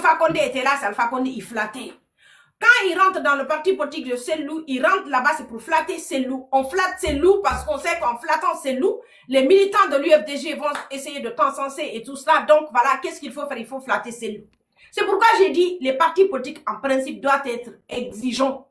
Alpha Condé était là, c'est Alpha Condé, il flattait. Quand il rentre dans le parti politique de Cellou, il rentre là-bas, c'est pour flatter Cellou. On flatte Cellou parce qu'on sait qu'en flattant Cellou, les militants de l'UFDG vont essayer de t'encenser et tout cela. Donc voilà, qu'est-ce qu'il faut faire? Il faut flatter Cellou. C'est pourquoi j'ai dit, les partis politiques, en principe, doivent être exigeants.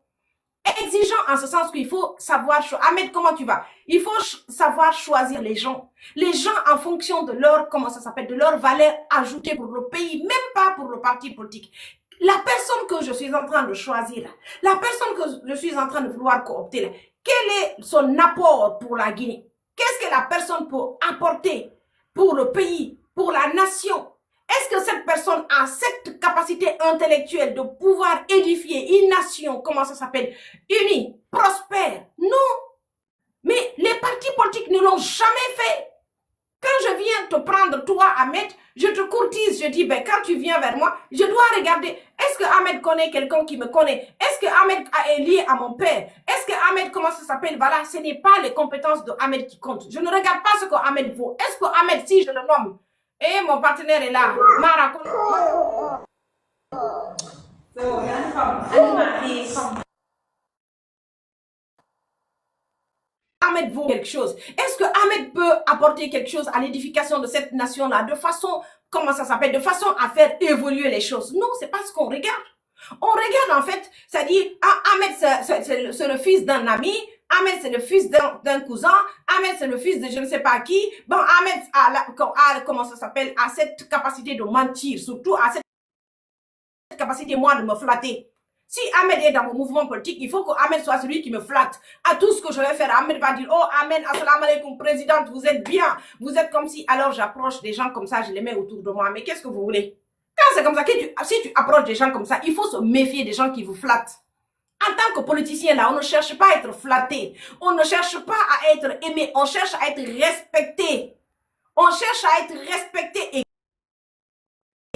Exigeants en ce sens qu'il faut savoir, Ahmed, comment tu vas? Il faut savoir choisir les gens. Les gens en fonction de leur, comment ça s'appelle, de leur valeur ajoutée pour le pays, même pas pour le parti politique. La personne que je suis en train de choisir, la personne que je suis en train de vouloir coopter, quel est son apport pour la Guinée? Qu'est-ce que la personne peut apporter pour le pays, pour la nation? Est-ce que cette personne a cette capacité intellectuelle de pouvoir édifier une nation, comment ça s'appelle, unie, prospère? Non. Mais les partis politiques ne l'ont jamais fait. Quand je viens te prendre, toi, Ahmed, je te courtise, je dis, ben, quand tu viens vers moi, je dois regarder, est-ce que Ahmed connaît quelqu'un qui me connaît? Est-ce que Ahmed est lié à mon père? Est-ce que Ahmed, comment ça s'appelle? Voilà, ce n'est pas les compétences de Ahmed qui comptent. Je ne regarde pas ce que Ahmed vaut. Est-ce que Ahmed, si je le nomme, et mon partenaire est là, Mara, Ahmed vaut quelque chose. Est-ce que Ahmed peut apporter quelque chose à l'édification de cette nation-là de façon, comment ça s'appelle, de façon à faire évoluer les choses? Non, c'est pas ce qu'on regarde. On regarde en fait, c'est-à-dire, Ahmed c'est le fils d'un ami, Ahmed c'est le fils d'un cousin, Ahmed c'est le fils de je ne sais pas qui. Bon, Ahmed a comment ça s'appelle, a cette capacité de mentir, surtout à cette capacité, moi, de me flatter. Si Ahmed est dans mon mouvement politique, il faut que Ahmed soit celui qui me flatte. À tout ce que je vais faire, Ahmed va dire, oh Ahmed, assalamu alaikum, présidente, vous êtes bien, vous êtes comme si. Alors j'approche des gens comme ça, je les mets autour de moi. Mais qu'est-ce que vous voulez? Quand c'est comme ça, si tu approches des gens comme ça, il faut se méfier des gens qui vous flattent. En tant que politicien, là, on ne cherche pas à être flatté. On ne cherche pas à être aimé. On cherche à être respecté. On cherche à être respecté et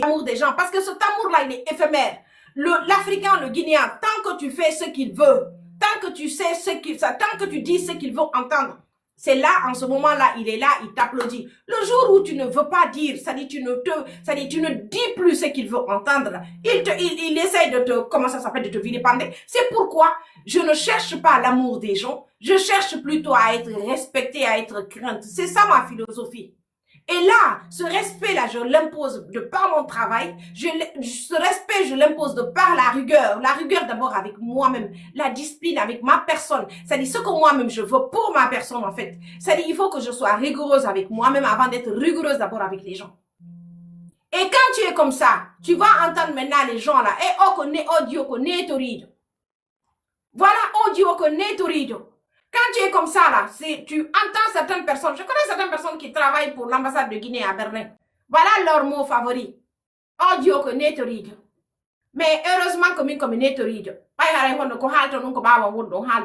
l'amour des gens. Parce que cet amour-là, il est éphémère. L'Africain, le Guinéen, tant que tu fais ce qu'il veut, tant que tu sais tant que tu dis ce qu'il veut entendre, c'est là, en ce moment-là, il est là, il t'applaudit. Le jour où tu ne veux pas dire, c'est-à-dire tu ne dis plus ce qu'il veut entendre, il essaye de te, comment ça s'appelle, de te vilipender. C'est pourquoi je ne cherche pas l'amour des gens, je cherche plutôt à être respecté, à être crainte. C'est ça ma philosophie. Et là, ce respect-là, je l'impose de par mon travail. Ce respect, je l'impose de par la rigueur. La rigueur d'abord avec moi-même. La discipline avec ma personne. C'est-à-dire ce que moi-même je veux pour ma personne en fait. C'est-à-dire il faut que je sois rigoureuse avec moi-même avant d'être rigoureuse d'abord avec les gens. Et quand tu es comme ça, tu vas entendre maintenant les gens là. Et oh, audio, torido. Voilà, audio, torido. Quand tu es comme ça, là, tu entends certaines personnes, je connais certaines personnes qui travaillent pour l'ambassade de Guinée à Berlin. Voilà leur mot favori. Audio que netorido. Mais heureusement que comme netorido.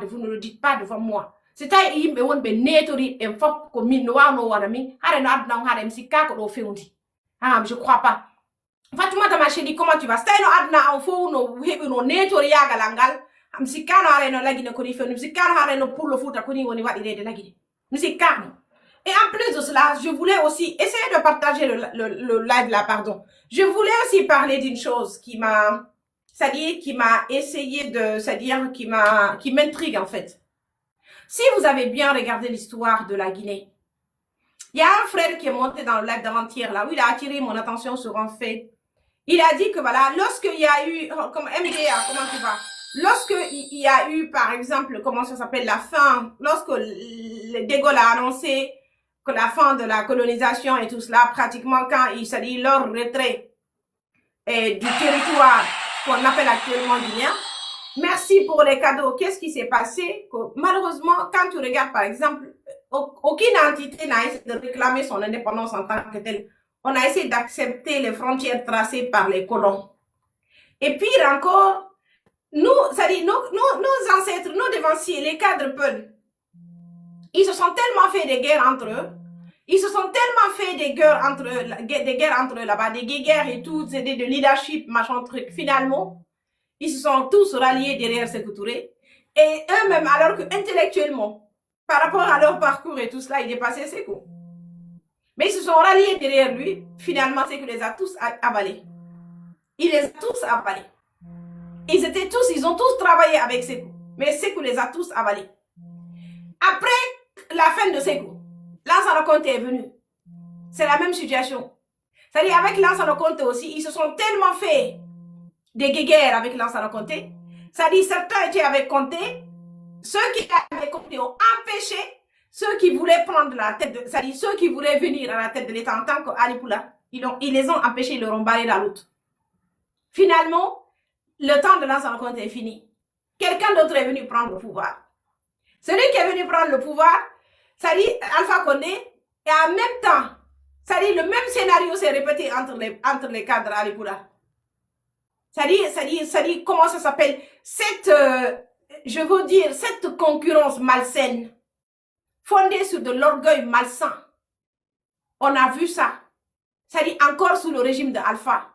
Vous ne le dites pas devant moi. C'est à dire que vous netorido et faut que je crois pas. Fatouma ta ma chérie, comment tu vas? C'est un adna en fou no netorido galangal. Msikano areno lagine koni fe msikano areno pour le foot koni woni wadi de lagine msikano. Et en plus de cela, je voulais aussi essayer de partager le live là, pardon. Je voulais aussi parler d'une chose qui m'a, c'est-à-dire qui m'a essayé de, c'est-à-dire qui m'intrigue en fait. Si vous avez bien regardé l'histoire de la Guinée, il y a un frère qui est monté dans le live d'avant-hier là où il a attiré mon attention sur un fait. Il a dit que voilà, lorsqu'il y a eu, comme MDA, comment tu vas? Lorsqu'il y a eu, par exemple, comment ça s'appelle, la fin, lorsque De Gaulle a annoncé que la fin de la colonisation et tout cela, pratiquement quand il s'est dit leur retrait du territoire qu'on appelle actuellement Guinée. Merci pour les cadeaux. Qu'est-ce qui s'est passé? Malheureusement, quand tu regardes, par exemple, aucune entité n'a essayé de réclamer son indépendance en tant que telle. On a essayé d'accepter les frontières tracées par les colons. Et pire encore, nous, c'est-à-dire nos ancêtres, nos devanciers, les cadres Peul, ils se sont tellement fait des guerres entre eux. Ils se sont tellement fait des guerres entre eux là-bas, des guerres et tout, c'est de leadership, machin truc. Finalement, ils se sont tous ralliés derrière Sékou Touré. Et eux-mêmes, alors que intellectuellement, par rapport à leur parcours et tout cela, ils dépassaient Sékou. Mais ils se sont ralliés derrière lui. Finalement, Sékou les a tous avalés. Il les a tous avalés. Ils ont tous travaillé avec Sékou. Mais Sékou les a tous avalés. Après la fin de Sékou, Lansana Conté est venu. C'est la même situation. C'est-à-dire, avec Lansana Conté aussi, ils se sont tellement fait des guéguerres avec Lansana Conté. C'est-à-dire, certains étaient avec Conté. Ceux qui étaient avec Conté ont empêché ceux qui voulaient prendre la tête de... C'est-à-dire, ceux qui voulaient venir à la tête de l'État en tant qu'Ali Poula, ils les ont empêchés, ils leur ont barré la route. Finalement, le temps de Lansana Conté est fini. Quelqu'un d'autre est venu prendre le pouvoir. Celui qui est venu prendre le pouvoir, c'est-à-dire Alpha Condé, et en même temps, c'est-à-dire le même scénario s'est répété entre les cadres Ali Poula. C'est-à-dire, comment ça s'appelle? Je veux dire, cette concurrence malsaine, fondée sur de l'orgueil malsain. On a vu ça. C'est-à-dire, encore sous le régime de Alpha.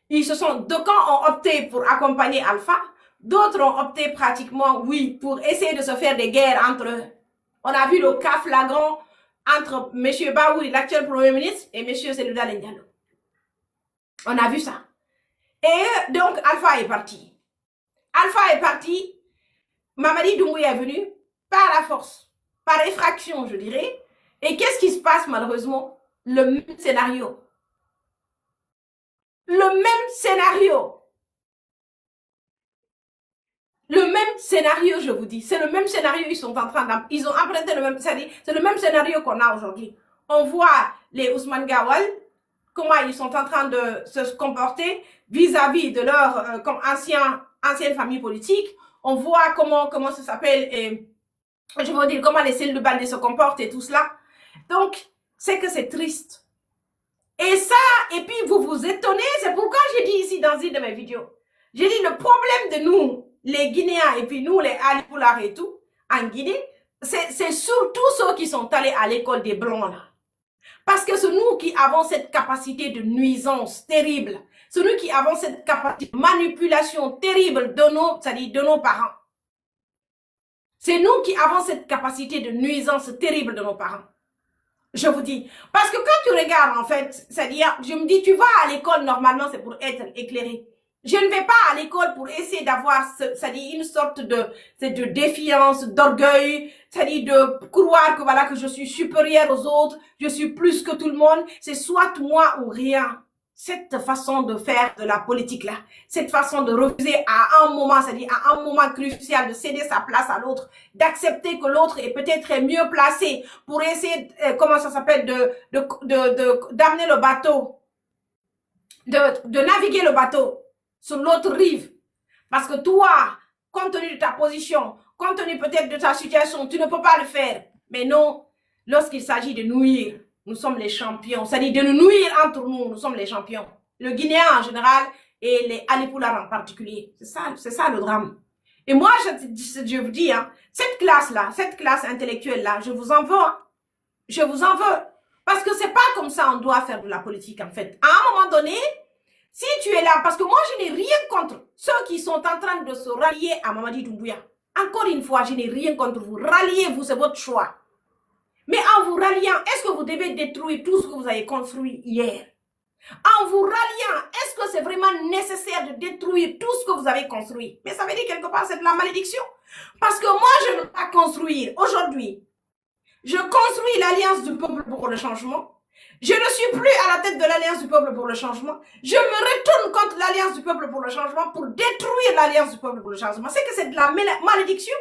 D'aucuns ont opté pour accompagner Alpha, d'autres ont opté pratiquement, oui, pour essayer de se faire des guerres entre eux. On a vu le cas flagrant entre M. Baoui, l'actuel Premier ministre, et M. Selouda Diallo. On a vu ça. Et donc, Alpha est parti. Mamadi Doumbouya est venu par la force, par effraction, je dirais. Et qu'est-ce qui se passe malheureusement? Le même scénario. Le même scénario. Le même scénario, je vous dis. C'est le même scénario, ils ont emprunté le même, c'est le même scénario qu'on a aujourd'hui. On voit les Ousmane Gawal, comment ils sont en train de se comporter vis-à-vis de leur comme ancienne famille politique. On voit comment ça s'appelle, je veux dire, comment les cellules de Baldé se comportent et tout cela. Donc, c'est que c'est triste. Et ça, et puis vous vous étonnez, c'est pourquoi j'ai dit ici dans une de mes vidéos, j'ai dit le problème de nous, les Guinéens, et puis nous, les Alipoulars et tout, en Guinée, c'est surtout ceux qui sont allés à l'école des Blancs, là. Parce que c'est nous qui avons cette capacité de nuisance terrible. C'est nous qui avons cette capacité de manipulation terrible c'est-à-dire de nos parents. C'est nous qui avons cette capacité de nuisance terrible de nos parents. Je vous dis. Parce que quand tu regardes, en fait, c'est-à-dire, je me dis, tu vas à l'école, normalement, c'est pour être éclairé. Je ne vais pas à l'école pour essayer d'avoir, c'est-à-dire, une sorte de défiance, d'orgueil, c'est-à-dire de croire que voilà, que je suis supérieur aux autres, je suis plus que tout le monde. C'est soit moi ou rien. Cette façon de faire de la politique là, cette façon de refuser à un moment, c'est-à-dire à un moment crucial de céder sa place à l'autre, d'accepter que l'autre est peut-être mieux placé pour essayer, comment ça s'appelle, d'amener le bateau, de naviguer le bateau sur l'autre rive. Parce que toi, compte tenu de ta position, compte tenu peut-être de ta situation, tu ne peux pas le faire. Mais non, lorsqu'il s'agit de nuire, nous sommes les champions. C'est-à-dire de nous nuire entre nous, nous sommes les champions. Le Guinéen en général et les Alipoulars en particulier. C'est ça le drame. Et moi, je vous dis, hein, cette classe intellectuelle-là, je vous en veux. Hein. Je vous en veux. Parce que c'est pas comme ça on doit faire de la politique, en fait. À un moment donné, si tu es là, parce que moi, je n'ai rien contre ceux qui sont en train de se rallier à Mamadi Doumbouya. Encore une fois, je n'ai rien contre vous. Ralliez-vous, c'est votre choix. Mais en vous ralliant, est-ce que vous devez détruire tout ce que vous avez construit hier? En vous ralliant, est-ce que c'est vraiment nécessaire de détruire tout ce que vous avez construit? Mais ça veut dire quelque part, c'est de la malédiction. Parce que moi, je ne veux pas construire. Aujourd'hui, je construis l'Alliance du peuple pour le changement. Je ne suis plus à la tête de l'Alliance du peuple pour le changement. Je me retourne contre l'Alliance du peuple pour le changement pour détruire l'Alliance du peuple pour le changement. C'est que c'est de la malédiction.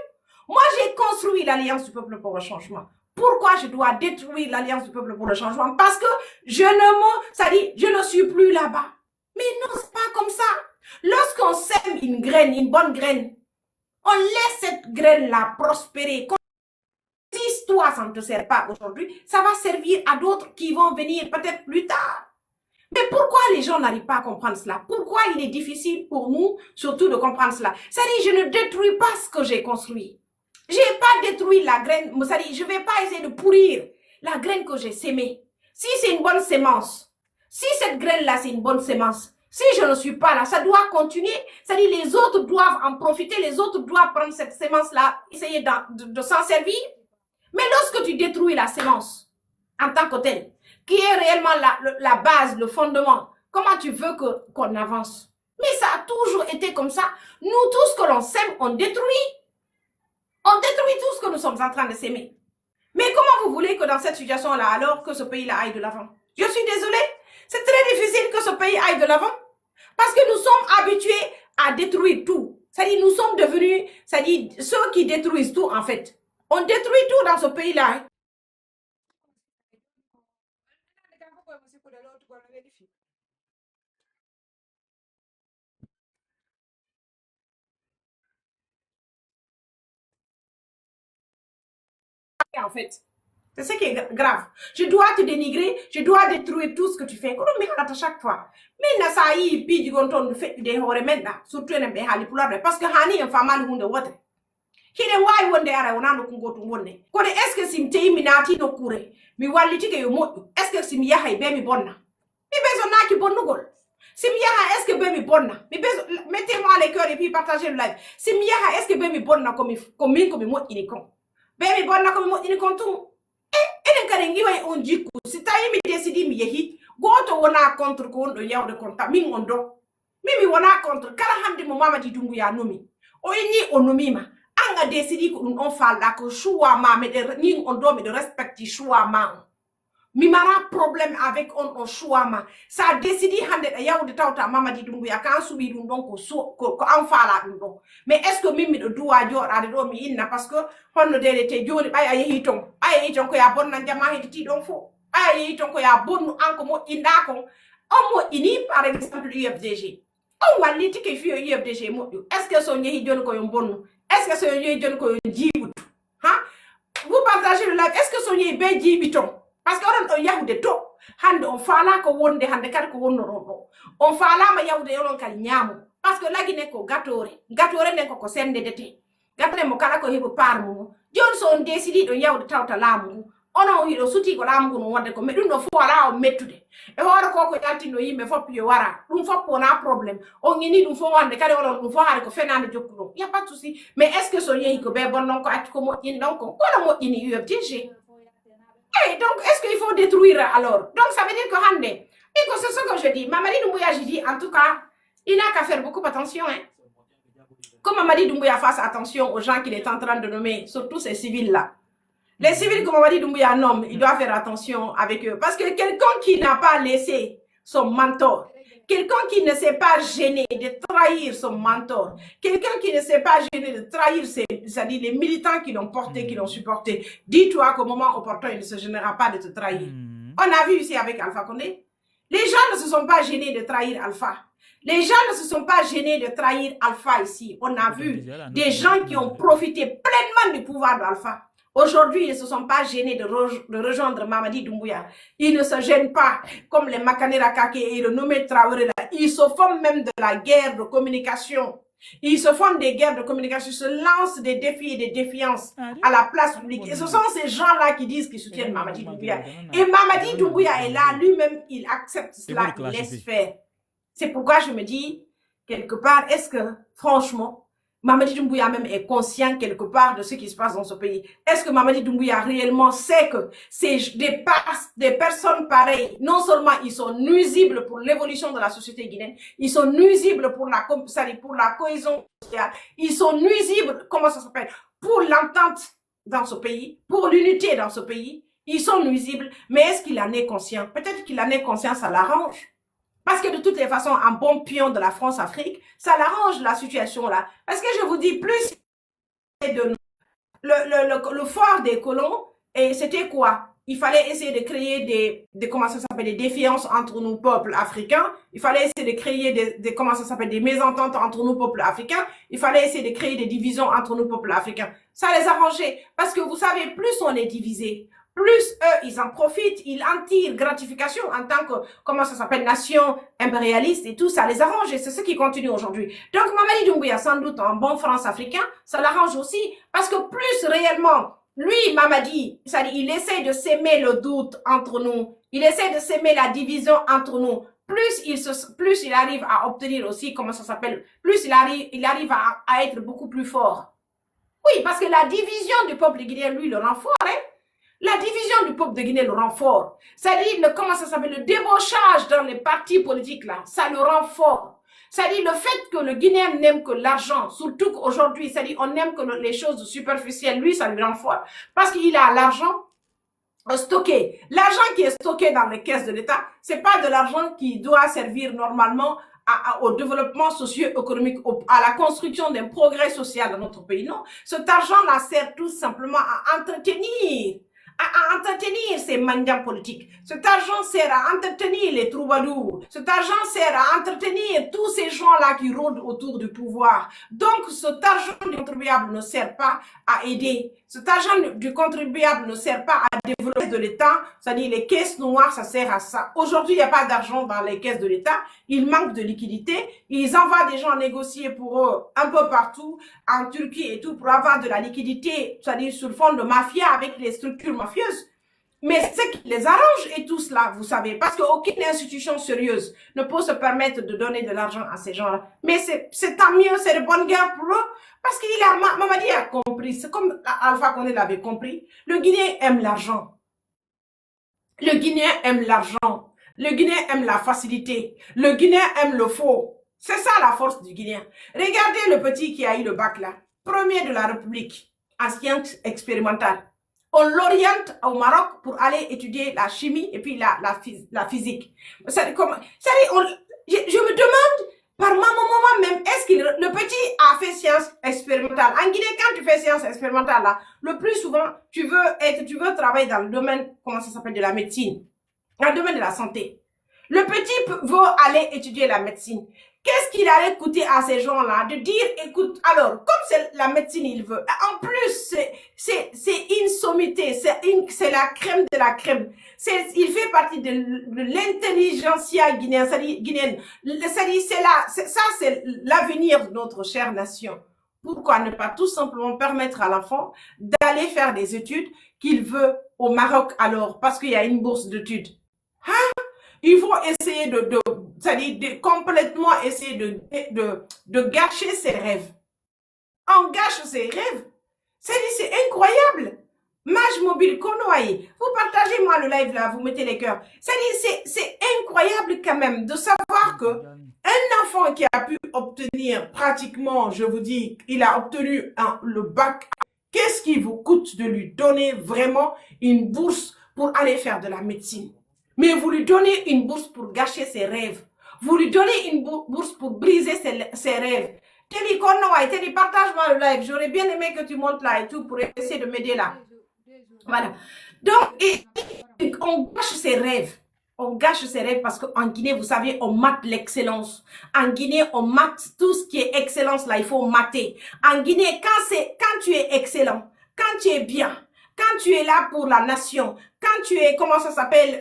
Moi, j'ai construit l'Alliance du peuple pour le changement. Pourquoi je dois détruire l'Alliance du peuple pour le changement? Parce que je ne suis plus là-bas. Mais non, c'est pas comme ça. Lorsqu'on sème une graine, une bonne graine, on laisse cette graine-là prospérer. Si toi, ça ne te sert pas aujourd'hui, ça va servir à d'autres qui vont venir peut-être plus tard. Mais pourquoi les gens n'arrivent pas à comprendre cela? Pourquoi il est difficile pour nous, surtout, de comprendre cela? C'est-à-dire, je ne détruis pas ce que j'ai construit. Je n'ai pas détruit la graine, c'est-à-dire, je ne vais pas essayer de pourrir la graine que j'ai sémée. Si c'est une bonne sémence, si cette graine-là, c'est une bonne sémence, si je ne suis pas là, ça doit continuer. C'est-à-dire, les autres doivent en profiter, les autres doivent prendre cette sémence-là, essayer de s'en servir. Mais lorsque tu détruis la sémence, en tant que telle, qui est réellement la base, le fondement, comment tu veux qu'on avance? toujours été comme ça. Nous, tout ce que l'on sème, on détruit. On détruit tout ce que nous sommes en train de s'aimer. Mais comment vous voulez que dans cette situation-là, alors que ce pays-là aille de l'avant? Je suis désolée. C'est très difficile que ce pays aille de l'avant. Parce que nous sommes habitués à détruire tout. C'est-à-dire, nous sommes devenus, c'est-à-dire, ceux qui détruisent tout, en fait. On détruit tout dans ce pays-là. En fait. C'est ce qui est grave. Je dois te dénigrer, je dois détruire tout ce que tu fais. À chaque fois. Mais ça y est, puis du gonton de fait des hors maintenant. Surtout les béhali pour l'autre. Parce que Hani est femme à l'unde water. Hide why one day ara wana no kungo to wonne. Ko de est-ce que sim tei minati no kure. Mi walli tike yo mo. Est-ce que sim yaha be mi bonna. Mi bezo na ki bonnu gol. Sim yaha est-ce que be mi bonna. Mi bezo mettez-moi les cœurs et puis partagez le live. Sim yaha est-ce que be mi bonna comme mi mo ini kon. Be mi bonna comme mo ini kon tout. Eden kare ngiwa on jiku. Si tayi mi décidi mi yehi. Goto wona contre ko ndo yaw de konta mi ngondo. Mi wona contre kala hande mo mama di dungu ya nomi. O ini onomima. Anga décidé que on fait là que choix ma mais ni on doit me de respecter choix ma mi mara problème avec on choix ma ça a décidé hande ya de tawta mama di dungu ya kan subi dun donc ko en fala dun donc mais est-ce que mimi do doa jor ade do mi inna parce que honno dele te joni ay hiton ko ya bonna jama hiti don fo ay hiton ko ya bonnu anko mo inda ko on mo ini par exemple UFDG on walli tike fi UFDG mo est-ce que son yehi joni ko yo bonnu est-ce que ce yé jonne ko jibutu hein vous partagez le live est-ce que son yé be jibiton parce que on yahude to hande on fala ko wonde hande kar ko wonno ron on fala ma yahude yon kal nyaamu parce que lagi ne ko gatore ne ko sende dete gatane mo kala ko hebo parmu Johnson décidi do yahude tawta lamu ono hido suti ko lamu no wonde ko medun do fo ala o mettude e horo ko ko yaltino yimbe fop yo wara dum fop na problème on ngini dum fo wande kare wala dum fo haare ko fenande jokkudo y a pas de souci mais est-ce que so yehi ko be bon non ko atti ko mo in donc ko mo ini UFDG et donc est-ce qu'il faut détruire alors donc ça veut dire que hande et que c'est ce que je dis Mamadi Doumbouya je dis en tout cas il n'a qu'à faire beaucoup attention hein comme Mamadi Doumbouya fasse attention aux gens qu'il est en train de nommer surtout ces civils là. Les civils, comme Mamadi Doumbouya nomme, il doit faire attention avec eux. Parce que quelqu'un qui n'a pas laissé son mentor, quelqu'un qui ne s'est pas gêné de trahir son mentor, quelqu'un qui ne s'est pas gêné de trahir c'est-à-dire les militants qui l'ont porté, qui l'ont supporté, dis-toi qu'au moment opportun, il ne se gênera pas de te trahir. On a vu ici avec Alpha Condé. Les gens ne se sont pas gênés de trahir Alpha. Les gens ne se sont pas gênés de trahir Alpha ici. On a vu des gens qui ont profité pleinement du pouvoir d'Alpha. Aujourd'hui, ils ne se sont pas gênés de rejoindre Mamadi Doumbouya. Ils ne se gênent pas, comme les Makanera Kake et le nommé Traoré là. Ils se font même de la guerre de communication. Ils se font des guerres de communication, se lancent des défis et des défiances à la place publique. Et ce sont ces gens-là qui disent qu'ils soutiennent Mamadi Doumbouya. Et Mamadi Doumbouya est là, lui-même, il accepte cela, il laisse faire. C'est pourquoi je me dis, quelque part, est-ce que, franchement, Mamadi Doumbouya même est conscient quelque part de ce qui se passe dans ce pays. Est-ce que Mamadi Doumbouya réellement sait que c'est des personnes pareilles, non seulement ils sont nuisibles pour l'évolution de la société guinéenne, ils sont nuisibles pour la cohésion sociale, ils sont nuisibles, comment ça s'appelle, pour l'entente dans ce pays, pour l'unité dans ce pays, ils sont nuisibles, mais est-ce qu'il en est conscient? Peut-être qu'il en est conscient, ça l'arrange. Parce que de toutes les façons, un bon pion de la France-Afrique, ça l'arrange la situation là. Parce que je vous dis, plus le fort des colons, et c'était quoi? Il fallait essayer de créer comment ça s'appelle, des défiances entre nous, peuples africains. Il fallait essayer de créer comment ça s'appelle, des mésententes entre nous, peuples africains. Il fallait essayer de créer des divisions entre nous, peuples africains. Ça les arrangeait. Parce que vous savez, plus on est divisé, plus eux, ils en profitent, ils en tirent gratification en tant que, comment ça s'appelle, nation impérialiste et tout, ça les arrange et c'est ce qui continue aujourd'hui. Donc, Mamadi Doumbouya, sans doute un bon France-africain, ça l'arrange aussi parce que plus réellement, lui, Mamadi, c'est-à-dire, il essaie de s'aimer le doute entre nous, il essaie de s'aimer la division entre nous, plus il arrive à obtenir aussi, comment ça s'appelle, plus il arrive à être beaucoup plus fort. Oui, parce que la division du peuple guinéen, lui, le rend fort, hein. La division du peuple de Guinée le rend fort. C'est-à-dire, comment ça s'appelle, le débauchage dans les partis politiques là, ça le rend fort. C'est-à-dire le fait que le Guinéen n'aime que l'argent, surtout qu'aujourd'hui, c'est-à-dire on n'aime que les choses superficielles, lui, ça lui rend fort. Parce qu'il a l'argent stocké. L'argent qui est stocké dans les caisses de l'État, c'est pas de l'argent qui doit servir normalement au développement socio-économique, à la construction d'un progrès social dans notre pays. Non, cet argent-là sert tout simplement à entretenir ces mendiants politiques. Cet argent sert à entretenir les troubadours. Cet argent sert à entretenir tous ces gens-là qui rôdent autour du pouvoir. Donc, cet argent du contribuable ne sert pas à aider. Cet argent du contribuable ne sert pas à développer de l'État. C'est-à-dire les caisses noires, ça sert à ça. Aujourd'hui, il n'y a pas d'argent dans les caisses de l'État. Il manque de liquidité. Ils envoient des gens négocier pour eux un peu partout, en Turquie et tout, pour avoir de la liquidité, c'est-à-dire sur le fond de mafia avec les structures mafieuses. Mais ce qui les arrange et tout cela, vous savez, parce qu'aucune institution sérieuse ne peut se permettre de donner de l'argent à ces gens-là. Mais c'est tant mieux, c'est de bonne guerre pour eux, parce Mamadi a compris, c'est comme Alpha Condé l'avait compris, le Guinéen aime l'argent. Le Guinéen aime l'argent. Le Guinéen aime la facilité. Le Guinéen aime le faux. C'est ça la force du Guinéen. Regardez le petit qui a eu le bac là, premier de la République, en sciences expérimentales. On l'oriente au Maroc pour aller étudier la chimie et puis la physique. Je me demande, par moment même, est-ce que le petit a fait sciences expérimentales? En Guinée, quand tu fais sciences expérimentales, là, le plus souvent, tu veux travailler dans le domaine, comment ça s'appelle, de la médecine, dans le domaine de la santé. Le petit veut aller étudier la médecine. Qu'est-ce qu'il allait coûter à ces gens-là de dire, écoute, alors, comme c'est la médecine, il veut. En plus, c'est une sommité, c'est la crème de la crème. Il fait partie de l'intelligentsia guinéenne, c'est l'avenir de notre chère nation. Pourquoi ne pas tout simplement permettre à l'enfant d'aller faire des études qu'il veut au Maroc alors, parce qu'il y a une bourse d'études. Hein? Il faut essayer de complètement essayer de gâcher ses rêves. On gâche ses rêves. C'est incroyable. Mage mobile, Konoaï, vous partagez-moi le live là, vous mettez les cœurs. C'est incroyable quand même de savoir que un enfant qui a pu obtenir pratiquement, je vous dis, il a obtenu le bac, qu'est-ce qui vous coûte de lui donner vraiment une bourse pour aller faire de la médecine? Mais vous lui donnez une bourse pour gâcher ses rêves. Vous lui donnez une bourse pour briser ses rêves. Teddy, partage-moi le live. J'aurais bien aimé que tu montes là et tout pour essayer de m'aider là. Voilà. Donc, on gâche ses rêves. On gâche ses rêves parce qu'en Guinée, vous savez, on mate l'excellence. En Guinée, on mate tout ce qui est excellence là, il faut mater. En Guinée, quand tu es excellent, quand tu es bien, quand tu es là pour la nation, quand tu es, comment ça s'appelle,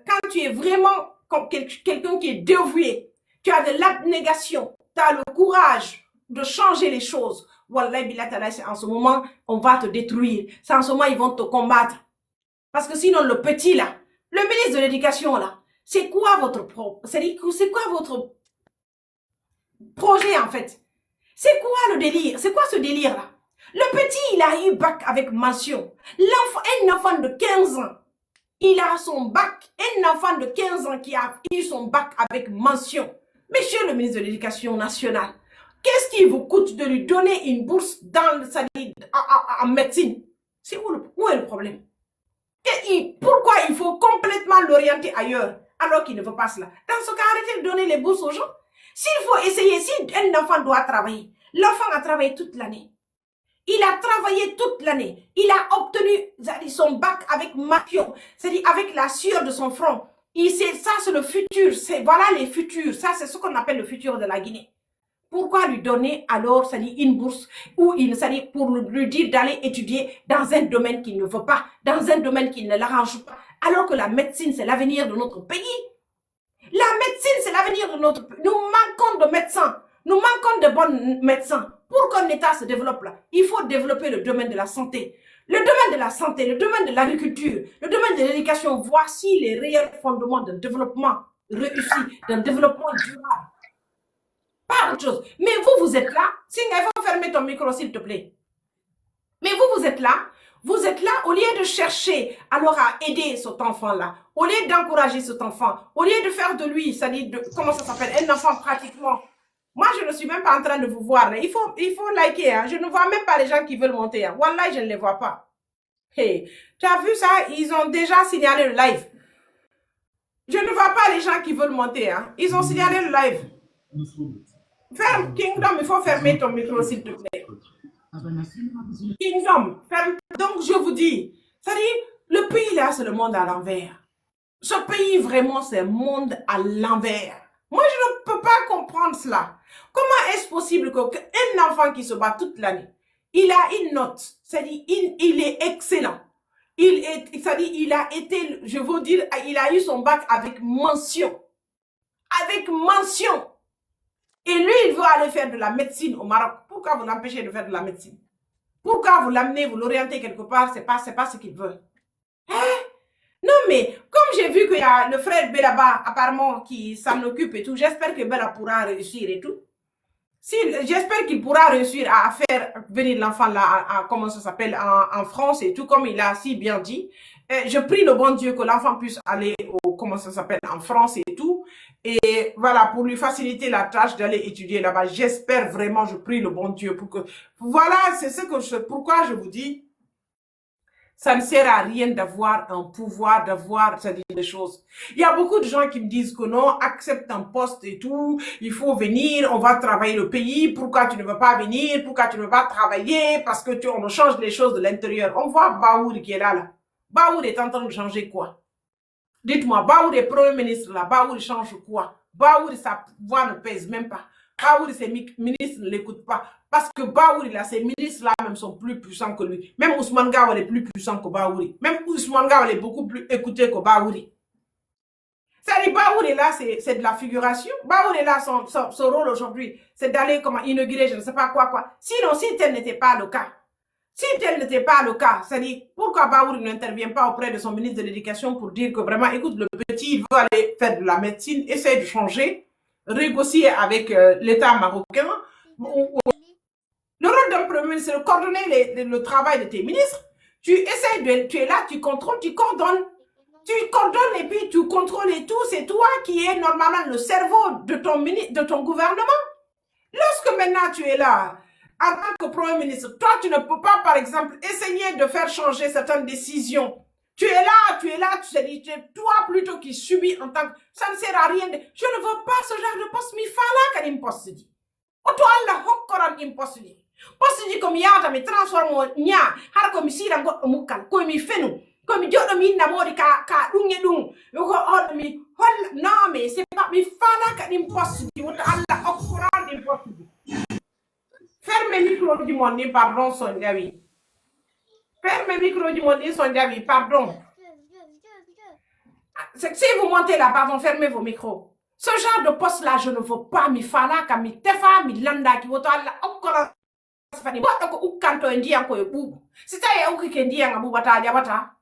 quand tu es vraiment quelqu'un qui est dévoué, tu as de l'abnégation, tu as le courage de changer les choses. Wallah, en ce moment, on va te détruire. C'est en ce moment, ils vont te combattre. Parce que sinon, le petit là, le ministre de l'Éducation là, c'est quoi votre projet en fait? C'est quoi le délire? C'est quoi ce délire là? Le petit, il a eu bac avec mention. Un enfant de 15 ans, il a son bac. Un enfant de 15 ans qui a eu son bac avec mention. Monsieur le ministre de l'Éducation nationale, qu'est-ce qui vous coûte de lui donner une bourse en médecine? Où est le problème? Pourquoi il faut complètement l'orienter ailleurs alors qu'il ne veut pas cela? Dans ce cas, arrêtez de donner les bourses aux gens. S'il faut essayer, si un enfant doit travailler, l'enfant a travaillé toute l'année. Il a travaillé toute l'année. Il a obtenu son bac avec mention, c'est-à-dire avec la sueur de son front. Ça, c'est le futur. Voilà les futurs. Ça, c'est ce qu'on appelle le futur de la Guinée. Pourquoi lui donner alors, c'est-à-dire une bourse ou c'est-à-dire pour lui dire d'aller étudier dans un domaine qu'il ne veut pas, dans un domaine qui ne l'arrange pas, alors que la médecine, c'est l'avenir de notre pays. La médecine, c'est l'avenir de notre pays. Nous manquons de médecins. Nous manquons de bons médecins. Pour qu'un État se développe là, il faut développer le domaine de la santé. Le domaine de la santé, le domaine de l'agriculture, le domaine de l'éducation, voici les réels fondements d'un développement réussi, d'un développement durable. Pas autre chose. Mais vous êtes là. Singa, il faut fermer ton micro, s'il te plaît. Mais vous êtes là. Vous êtes là, au lieu de chercher alors à aider cet enfant-là, au lieu d'encourager cet enfant, au lieu de faire de lui, c'est-à-dire, comment ça s'appelle, un enfant pratiquement Moi, je ne suis même pas en train de vous voir. Là. Il faut liker. Hein. Je ne vois même pas les gens qui veulent monter. Hein. Wallah, je ne les vois pas. Hey, tu as vu ça? Ils ont déjà signalé le live. Je ne vois pas les gens qui veulent monter. Hein. Ils ont signalé le live. Ferme, Kingdom, il faut fermer ton micro, s'il te plaît. Kingdom, ferme. Donc, je vous dis, c'est-à-dire, le pays là, c'est le monde à l'envers. Ce pays, vraiment, c'est un monde à l'envers. Moi, je ne peux pas comprendre cela. Comment est-ce possible qu'un enfant qui se bat toute l'année, il a une note, c'est-à-dire, il est excellent. C'est-à-dire, il a été, je veux dire, il a eu son bac avec mention. Avec mention. Et lui, il veut aller faire de la médecine au Maroc. Pourquoi vous l'empêchez de faire de la médecine? Pourquoi vous l'amenez, vous l'orientez quelque part? C'est pas ce qu'il veut. Hein? Non, mais comme j'ai vu qu'il y a le frère Belaba, apparemment, qui s'en occupe et tout, j'espère que Bella pourra réussir et tout. J'espère qu'il pourra réussir à faire venir l'enfant là, comment ça s'appelle, en France et tout, comme il a si bien dit. Je prie le bon Dieu que l'enfant puisse aller comment ça s'appelle, en France et tout. Et voilà, pour lui faciliter la tâche d'aller étudier là-bas. J'espère vraiment, je prie le bon Dieu pour que, voilà, c'est pourquoi je vous dis, ça ne sert à rien d'avoir un pouvoir, d'avoir, c'est-à-dire des choses. Il y a beaucoup de gens qui me disent que non, accepte un poste et tout, il faut venir, on va travailler le pays, pourquoi tu ne veux pas venir, pourquoi tu ne veux pas travailler, parce que on change les choses de l'intérieur. On voit Baouri qui est là. Baouri est en train de changer quoi? Dites-moi, Baouri est premier ministre là, Baouri change quoi? Baouri, sa voix ne pèse même pas. Baouri, ses ministres ne l'écoutent pas. Parce que Baouri, là, ces ministres-là même sont plus puissants que lui. Même Ousmane Gawal est plus puissant que Baouri. Même Ousmane Gawal est beaucoup plus écouté que Baouri. C'est-à-dire, Baouri, là, c'est de la figuration. Baouri, là, son rôle aujourd'hui, c'est d'aller comme inaugurer, je ne sais pas quoi. Sinon, si tel n'était pas le cas, c'est-à-dire, pourquoi Baouri n'intervient pas auprès de son ministre de l'Éducation pour dire que vraiment, écoute, le petit, il veut aller faire de la médecine, essaie de changer, négocier avec l'État marocain. Le rôle d'un premier ministre, c'est de coordonner le travail de tes ministres. Tu es là, tu contrôles, tu coordonnes. Tu coordonnes et puis tu contrôles et tout. C'est toi qui es normalement le cerveau de ton gouvernement. Lorsque maintenant tu es là, en tant que Premier ministre, toi, tu ne peux pas, par exemple, essayer de faire changer certaines décisions. Tu es là, tu es toi plutôt qui subis en tant que... Ça ne sert à rien. Je ne veux pas ce genre de poste. Mais fala qu'un poste dit. Auto Allah hokkoran imposte dit. Poste dit comme yata me transforme nya har comme si la goddo mukkal ko mi fenu ko mi joddo mi namori ka dunge dum ko on mi hol non mais c'est pas mi fala ka imposte dit auto Allah hokkoran imposte dit. Ferme le micro du monde, pardon, Sondiavi. Ferme le micro du monde, Sondiavi, pardon. Si vous montez là, pardon, fermez vos micros. Ce genre de poste-là, je ne veux pas, mi fala, ka mi tefa, mi landa, ki woto alla, okora, safani, boto ko ukanto ndi yanko e bubu. Sita ye ukike ndi yanga bubata jabata.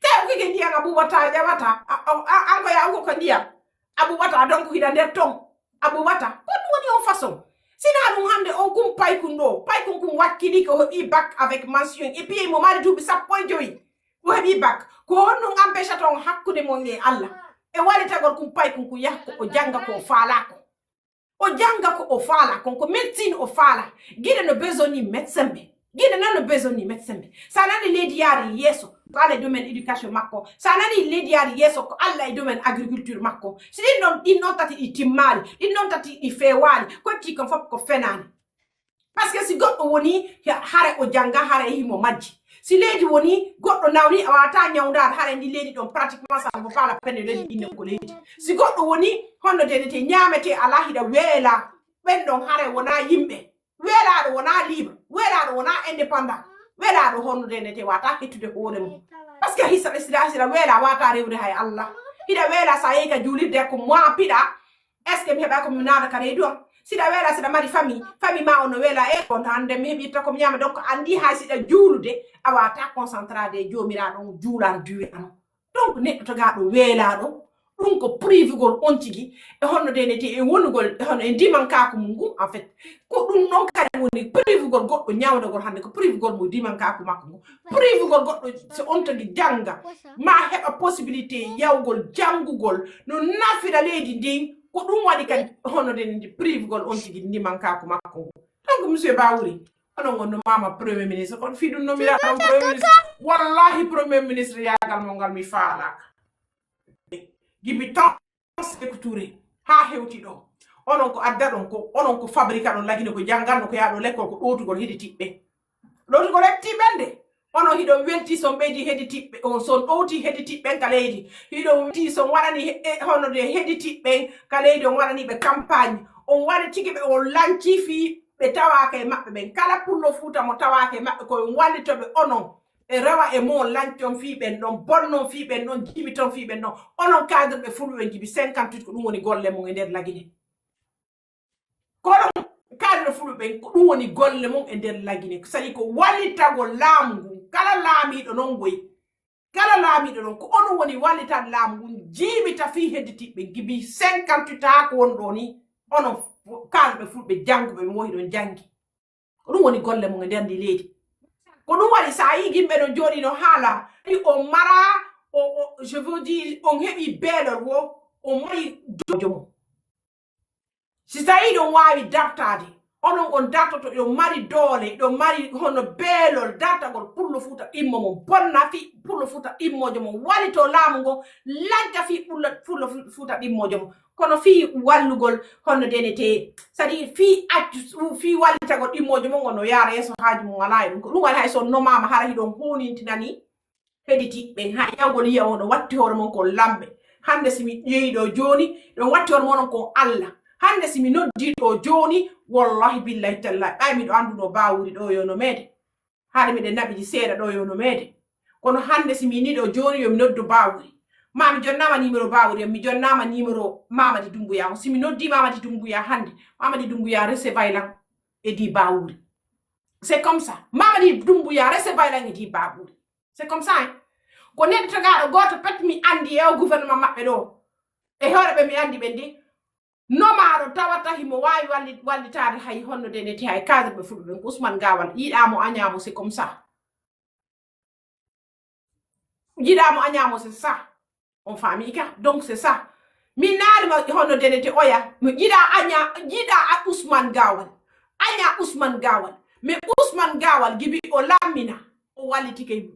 Te ukike ndi yanga bubata jabata. Anko ya uko kandia. Abubata, donc hida nder tom. Abubata, what woni on façon? Sina nous hande on kum pay kundo, pay kum wakili ko i bac avec mention et puis mo mari dubi sa point joyi. Ko hebi bac ko on empêche ton hakkude mo ngi Allah. E wali tagor kum pay kum ku yakko o janga ko fala ko. O janga ko o fala ko médecine o fala. Gide no besoin médecin be. Gide no besoin médecin be. Ça na ni ledi yari yeso. Ko ala domaine éducation makko. Ça na ni ledi yari yeso ko alla domaine agriculture makko. Si di non tati itimali, di non tati ifewali, ko ti kon fop ko fenani. Parce que si goddo woni hare o janga hare himo majji. Si ledi woni goddo nawni awata nyawda hare ndi ledi don pratiquement ça ne vaut pas la peine de ledi inne ko ledi. Si goddo woni hono denete nyamete alahida wela ben don hare wona yimbe. Wela do wona libre, wela do wona indépendant. Wela do hono denete wata hetude hoore mum. Parce que hisa sira wela wata rewde hay Allah. Hida wela sa yeka julirde ko moi pida. Est-ce que mi heba ko mi nada kare do? Sida wela sida mari famille ma ono wela e kon hande mi hebi to ko nyama donc andi ha sida juulude awata concentré de jomira don juulan duwe an. Donc ne to gado wela do dum ko privigol on tigi e honno denete e wonugol hono e dimanka ko mungu en fait ko dum non kare woni privigol goddo nyaawdagol hande ko privigol mo dimanka ko makko privigol goddo so on to di janga ma heba possibilité yawgol jangugol no nafira leydi din ko dum wadi kan hono den prive gol on tigi ni manka ko makko donc monsieur Bawuri onon gonno mama premier ministre kon fi dum nomira on premier ministre wallahi premier ministre yagal mo ngal mi faala gibi tan secteur ha hewti do onon ko adda don ko onon ko fabrica don lagine ko jangal ko yaado lekko ko dotugol hedi tibbe dotugol hedi bende ono hido welti son beedi hedi tibbe on son doti hedi tibbe kaledi hido welti son wadani hono de hedi tibbe kaledi on wadani be campagne on wadi tigi be on lanci fi be tawake mabbe ben kala pullo futa mo tawake mabbe ko on wali to be onon e rewa e mon lantion fi ben non bonnon fi ben non jibiton fi ben non onon cadre be fulu en jibi 58 ko dum woni golle mo e der lagine kono cadre fulu ben ko dum woni golle mo e der lagine sali ko walitago lamgu kala laamido non goy kala laamido non ko onon woni walitan lamgu jibita fi heditibbe gibi 58 ta ko wondo ni onon cadre be fulbe jangube mo don jangi ko dum woni golle mo e der di leydi ko dum wadi sa yi gimbe no jodi no hala o mara je veux dire on hebi belor wo o mari jojomo si tawi ɗon wawi dartade onon on dartoto ɗo mari doole ɗo mari hono beelol dartagol pullo fuuta immo mo bonna fi pullo fuuta immojo mo wali to laamu ngo lagga fi pullo fuuta immojo mo kono fi wallugol hono denete sadi fi accu fi wallitagol immojo mo ngono yaara yeso haaji mo wala e ɗum ko ɗum wani hay so nomama hara hiɗon hunintinani heditiɓɓe ha yawgol yiya oɗo watti hoore mon ko lamɓe hande simi ƴeeyiɗo joni ɗon watti hoore monon ko Allah hande simi noddi ɗo joni wallahi billahi tallahi ɓay miɗo anduno Bawuri ɗo yono meede haade miɗen naɓiji seeɗa ɗo yono meede kono hande simi ni ɗo joni yomi noddu Bawuri ma mi jonnama numéro Bawuri mi jonnama numéro Mamadi Doumbouya simi noddi Mamadi Doumbouya hande Mamadi Doumbouya recevay lan e di Bawuri c'est comme ça Mamadi Doumbouya recevay lan e di Bawuri c'est comme ça hein ko neɗɗo tagaɗo goto pet mi andi e o gouvernement maɓɓe ɗo e horeɓe mi andi ɓe ndi nomaɗo tawata himo wawi wallitade hay honno de neti hay cadre ɓe fulɓe ɓen Ousmane Gawal yiɗamo añamo c'est comme ça yiɗamo añamo c'est ça on famille ka donc c'est ça min naarima honno de neti oya mi yiɗa Ousmane Gawal aña Ousmane Gawal mais Ousmane Gawal gibi o lammina o wallitike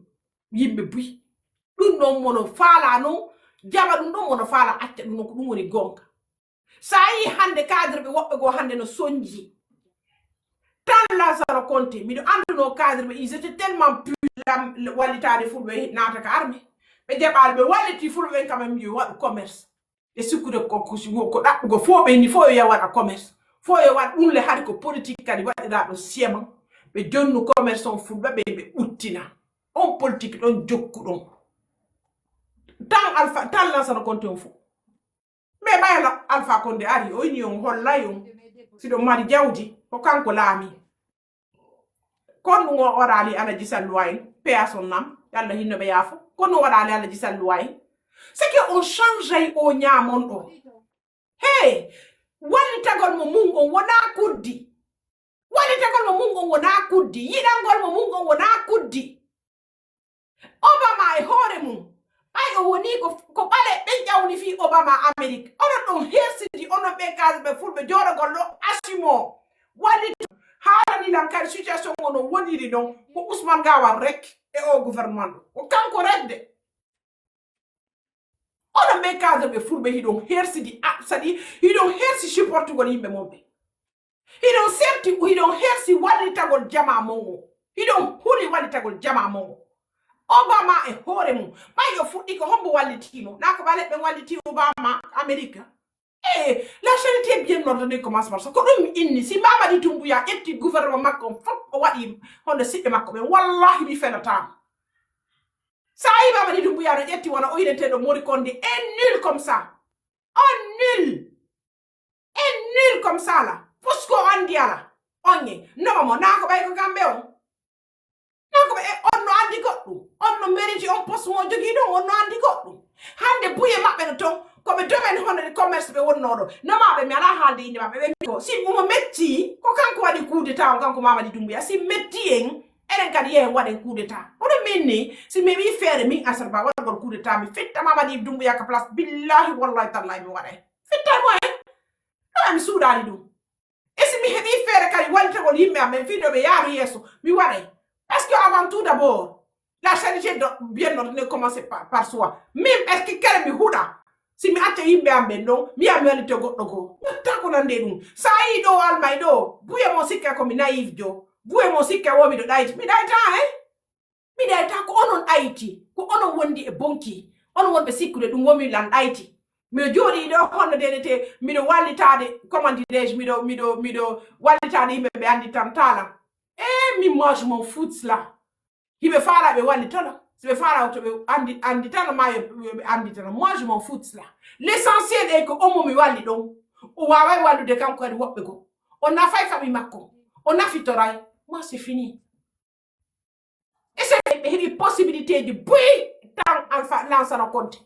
yimɓe buy ɗum ɗon mono faala non jaba ɗum ɗon mono faala acca ɗum non ko ɗum woni gonga sa yi hande cadre ɓe woɓɓe go hande no sonji tan Lazaro Conté miɗo anduno cadre ɓe ils étaient tellement plus wallitade fulɓe naata ka armée ɓe jaɓal ɓe walliti fulɓe ɓen quand même yo waɗu commerce e sikkude ko ɗaɓɓugo fo ɓe ni fo yo ya waɗa commerce fo yo waɗa ɗum le haade ko politique kadi waɗira ɗo siema ɓe jonnu commerce on fulɓe ɓe ɓuttina on politique ɗon jokkuɗon tan Lazaro Conté on fo mais ɓayala Alpha Condé ari o ini on hollay on siɗo mari jawdi ko kanko laami kon ɗum o orali Alaji Salluwa en paix son âme yalla hinnoɓe yaafo kon ɗum waɗali Alaji Salluwa en c'est que on change ay o ñamon ɗo hey wallitagol mo mungon wona kuddi wallitagol mo mungon wona kuddi yiɗangol mo mungon wona kuddi Obama e hoore mum ay o woni ko ɓale ɓen ƴawni fi Obama Amérique onon ɗon hersidi onon ɓe kasɓe fulɓe joɗogol ɗo assumo wallita haaranilan kadi situation o no woniri ɗon ko Ousmane Gawal rek e o gouvernement ɗo ko kanko redde onon ɓe kasɓe fulɓe hiɗon hersidi sadi hiɗon hersi supportugol yimɓe monɓe hiɗon hersi wallitagol jama mon o hiɗon huli wallitagol jama mon o Obama e hoore mum ɓay yo fuɗɗi ko hombo wallitimo na ko ɓalet ɓen walliti Obama Amérique la charité est bien ordonnée commence par ça ko ɗum inni si Mamadi Doumbouya ƴetti gouvernement makko fof o waɗi honde siɓɓe makko ɓen wallahi mi fenatama sa yi Mamadi Doumbouya no ƴetti wona o yineteɗo Mori Condé est nul comme ça nul comme ça là puisque o andi ala onye nomamo na ko ɓay ko kamɓe on nako ɓe on no andi goɗɗum on no mérite on poste mo jogui ɗon on no andi goɗɗum hande buye maɓɓe no ton koɓe domaine honde commerce ɓe wonnoɗo nomaɓe mi ala haalde inde maɓɓe ɓe ko si omo metti ko kanko waɗi coup d'état on kanko Mamadi Doumbouya si metti en enen kadi yehen waɗen coup d'état hono min ni si mi wi feere min Assane Ba waɗagol coup d'état mi fitta Mamadi Doumbouya ka place billahi wallahi tallahi mi waɗay fittamo hen mi suudani ɗum esi mi heɓi feere kadi walitagol yimɓe amen fiɗoɓe yaaru yeeso mi waɗay parce que avant tout d'abord la charité bien ordonnée commence par soi min est ce que kere mi huuɗa si mi acca yimɓe am ɓen ɗon mi yaha mi wallite goɗɗo goo yotta ko nande ɗum sa yi ɗo almay ɗo buye mo sikka komi naïve jo buye mo sikka wo miɗo ɗayti mi ɗayta mi ɗayta ko onon ɗayti ko onon wondi e bonki onon wonɓe sikkude ɗum womi lan ɗayti miɗo jooɗi ɗo honno denete miɗo wallitade comment dirais-je miɗo wallitade yimɓe ɓe andi tan tala min moi je m'en fous cela hiɓe faala ɓe wallitana siɓe faala to ɓe andi tan ma ɓe andi tan moi je m'en fous cela l'essentiel est que omo mi walli ɗon o wawai wallude kanko kadi woɓɓe go o nafay faɓi makko o nafitoray moi c'est fini et c'est ɓe heɓi possibilité de boyi tan lansana compte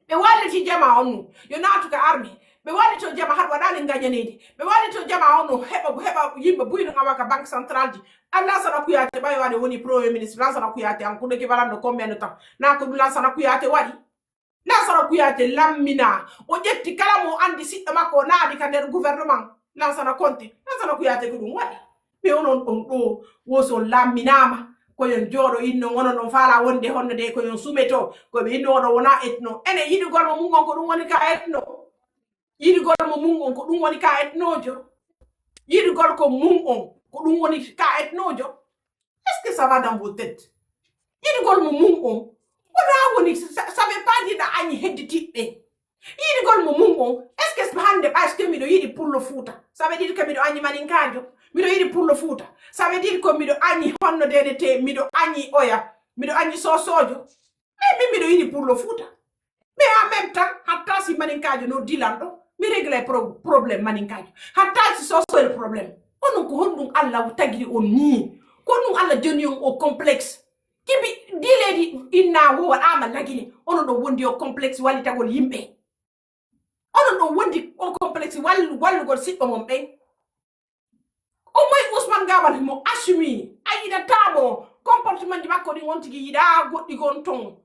ɓe walliti jama on nu yo natuka armé ɓe wallito jama haɗ waɗani gañanede ɓe wallito jama on nu heɓa yimɓe buyno awaka banque central ji an lansana kuyate ɓay waɗe woni premier ministre lansana kuyate an kuɗo keɓaranno combien de temps na ko lansana kuyate waɗi lansana kuyate lammina o ƴetti kala mo andi siɗɗo makko o naadi ka nder gouvernement lansana conte lansana kuyate ko ɗum waɗi mais onon ɗon ɗo woso lamminama koyon jooɗo inno onon ɗon faala wonde honno de koyon sumeto koɓe inno oɗo wona etno ene yiɗigol mo mum on ko ɗum woni ka etno yiɗigol mo mum on ko ɗum woni ka etnojo yiɗigol ko mum on ko ɗum woni ka etnojo est ce que ça va dans vos têtes yiɗigol mo mum on wona woni ça veut pas dire ɗa añi hedditiɓɓe yiɗigol mo mum on est ce que hande ɓa est ce que miɗo yiɗi pour le fouta ça veut dire que miɗo añi maninkajo miɗo yiɗi pour le fouta ça veut dire ko miɗo añi honno dedete miɗo añi oya miɗo añi sosojo mais min miɗo yiɗi pour le fouta mais en même temps hatta si maninkajo no dilan ɗo mi régle probléme maninkajo hatta si soso le probléme onon ko honɗum allah tagiri on ni ko ɗum allah joni on o complexe kibi diledi inna wo waɗama lagine onon ɗon wondi o complexe wallitagol yimɓe onon ɗon wondi o complexe wallugol siɓɓo mon ɓen o moy Ousmane Gawal mo assumi a yiɗatamo comportement ji makko ɗin on tigi yiɗa goɗɗi gon ton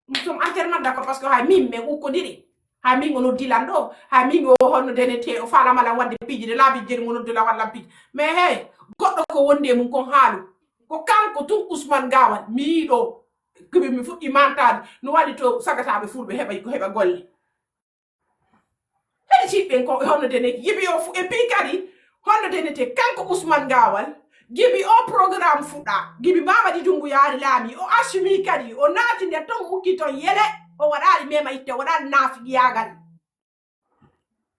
nous sommes entièrement d'accord parce que hay min min ukkodiri hay min ono dilan ɗo hay min o honno denete o falamalan wadde piiji de laabi jeri ngono dila wallan piiji mais hey goɗɗo ko wonde mum kon haalu ko kanko tun Ousmane Gawal mi yiɗo koɓe mi fuɗɗi mantade no waɗi to sagataɓe fulɓe heɓa golle heɗi ciɓɓen ko honno denete yiɓi o e puis kadi honno denete kanko Ousmane Gawal gibi o programme fuɗɗa gibi Mamadi Doumbouya yaari laami o assumi kadi o naati nder ton hukki ton yele o waɗali mema itte o waɗani naafigiyagal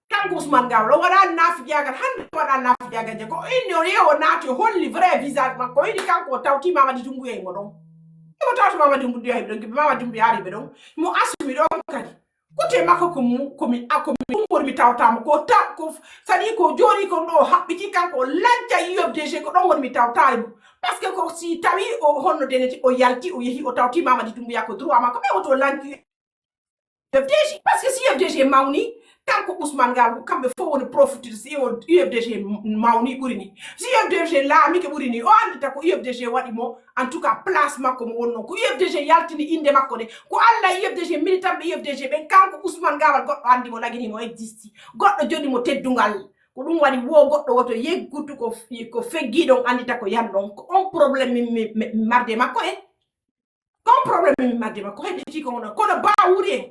kanko Ousmane Gawal o waɗani naafigiyagal hande waɗani naafigiyagal je ko inni o yewo naati o holli vrai visage makko o yiɗi kanko o tawti Mamadi Doumbouya mo ɗon imo tawti Mamadi Doumbouya heɓe ɗon gibi Mamadi Doumbouya yaari ɓe ɗon mo assumi ɗon kadi kote makko komi mi tawtamo ko sadi ko joni ko ɗo haɓɓiti kanko o lanca UFDG ko ɗon woni mi tawtari mo par ce que ko si tawi o honno denete o yalti o yeehi o tawti Mamadi Doumbouya ko droit makko mais oto lanci UFDG par ce que si UFDG mawni kanko Ousmane Gawal kamɓe fof woni profitude si UFDG mawni ɓuri ni si UFDG laami ke ɓuri ni o andita ko UFDG waɗi mo en tout cas place makko mo wonno ko UFDG yaltini inde makko de ko allah UFDG militanɓe UFDG ɓen kanko Ousmane Gawal goɗɗo andi mo laginimo existi goɗɗo joni mo teddungal ko ɗum waɗi wo goɗɗo woto yeggutu ko feggiɗon andita ko yanɗon ko on probléme mi marde makko kon probléme mi marde makko hedditi ko wono kono bawuri en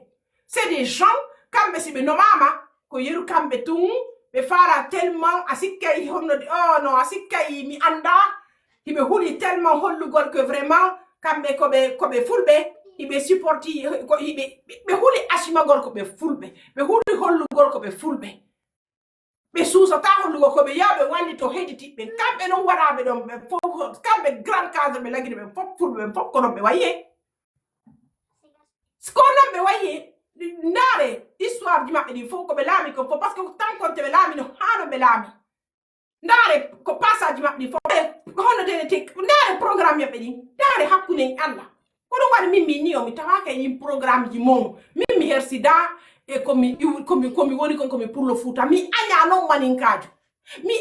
c'est des gens kamɓe si ɓe nomama ko yeru kamɓe tun ɓe fala tellement a sikkay honnode oh non a sikkay mi anda hiɓe huuli tellement hollugol que vraiment kamɓe koɓe fulɓe hiɓe supporti ko ɓe huuli assimagol koɓe fulɓe ɓe huuli hollugol koɓe fulɓe ɓe suusata hollugol koɓe yaɓe wallito heɗitiɓɓe kamɓe non waɗaɓe ɗon ɓe fof kamɓe grand cadre ɓe lagiri ɓe fof fulɓe ɓe fof ko non ɓe waye ko non ɓe waye ndaare histoire ji maɓɓe ɗi fof koɓe laami ko fof par ce que tant konte ɓe laami no haano ɓe laami ndaare ko passage ji maɓɓe ɗi fof hono denete ndaare programme maɓɓe ɗi ndaare hakkunde allah ko ɗum waɗi min mi ni o mi tawaka e yin programme ji mon min mi hersida e komi woni kon komi pour le fouta mi aña noon maninkajo mi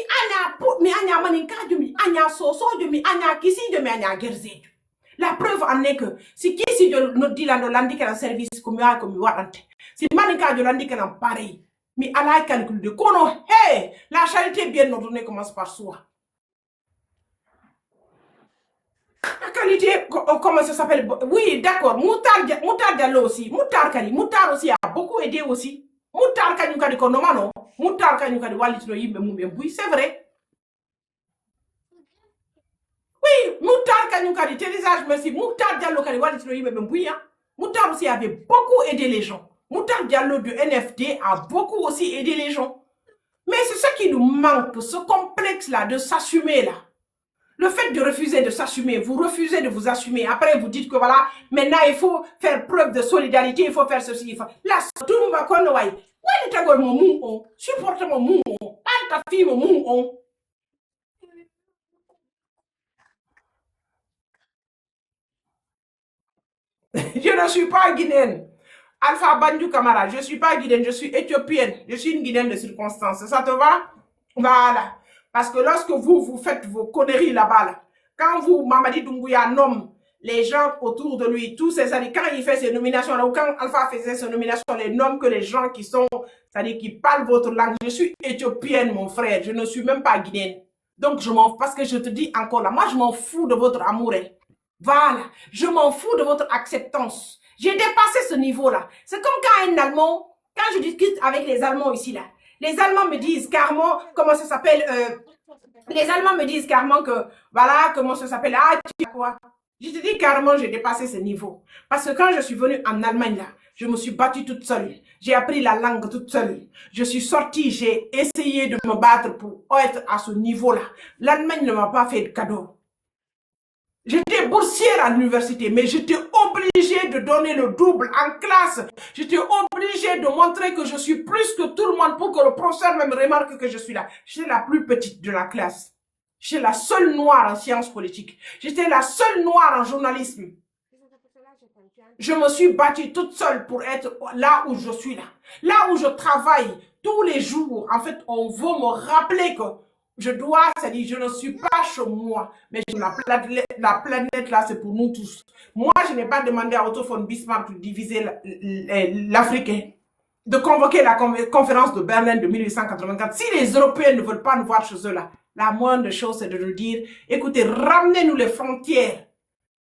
aña maninkajo mi aña sosojo mi aña kisijo mi aña gersejo la preuve en est que si kisijo no dilano landikenan service komi wawi komi waɗante si maninkajo landikenan pareil Mais à la calcul de kono, hey, la charité bien ordonnée commence par soi. La qualité, comment ça s'appelle? Oui, d'accord. Moutar Diallo aussi. Moutar aussi a beaucoup aidé aussi. Moutar Kanyukadi Konomano. Moutar Kanyukadi Walitro Yimbe Moumbe. C'est vrai. Oui, Moutar Kanyukadi, télévisage, merci. Moutar Diallo Kadi Walitro Yimbe Moumbe. Moutar aussi avait beaucoup aidé les gens. Moutar Diallo de NFD a beaucoup aussi aidé les gens. Mais c'est ça qui nous manque, ce complexe-là de s'assumer là. Le fait de refuser de s'assumer, vous refusez de vous assumer. Après, vous dites que voilà, maintenant, il faut faire preuve de solidarité, il faut faire ceci. Il faut... Là, tout le monde va connaître. Ouais, tu as mon mou, supporte mon mou, parle ta fille, mon mou. Je ne suis pas guinéenne. Alpha Bandou Camara, je ne suis pas guinéenne, je suis éthiopienne. Je suis une guinéenne de circonstance. Ça te va? Voilà. Parce que lorsque vous faites vos conneries là-bas, là, quand vous, Mamadi Doumbouya nomme les gens autour de lui, tous ces années, quand il fait ses nominations, là, ou quand Alpha faisait ses nominations, les nomme que les gens qui sont, c'est-à-dire qui parlent votre langue. Je suis éthiopienne, mon frère. Je ne suis même pas guinéenne. Donc, parce que je te dis encore là, moi, je m'en fous de votre amour. Hein. Voilà. Je m'en fous de votre acceptance. J'ai dépassé ce niveau-là. C'est comme quand un Allemand, quand je discute avec les Allemands ici, là, les Allemands me disent carrément, comment ça s'appelle, les Allemands me disent carrément que, voilà, comment ça s'appelle, ah, tu sais quoi. Je te dis carrément, j'ai dépassé ce niveau. Parce que quand je suis venue en Allemagne, là, je me suis battue toute seule. J'ai appris la langue toute seule. Je suis sortie, j'ai essayé de me battre pour être à ce niveau-là. L'Allemagne ne m'a pas fait de cadeau. J'étais boursière à l'université, mais j'étais obligée de donner le double en classe. J'étais obligée de montrer que je suis plus que tout le monde pour que le professeur même remarque que je suis là. J'étais la plus petite de la classe. J'étais la seule noire en sciences politiques. J'étais la seule noire en journalisme. Je me suis battue toute seule pour être là où je suis là. Là où je travaille tous les jours. En fait, on veut me rappeler que je dois, c'est-à-dire, je ne suis pas chez moi, mais la planète là, c'est pour nous tous. Moi, je n'ai pas demandé à Otto von Bismarck de diviser l'Afrique, de convoquer la conférence de Berlin de 1884. Si les Européens ne veulent pas nous voir chez eux là, la moindre chose, c'est de nous dire, écoutez, ramenez-nous les frontières.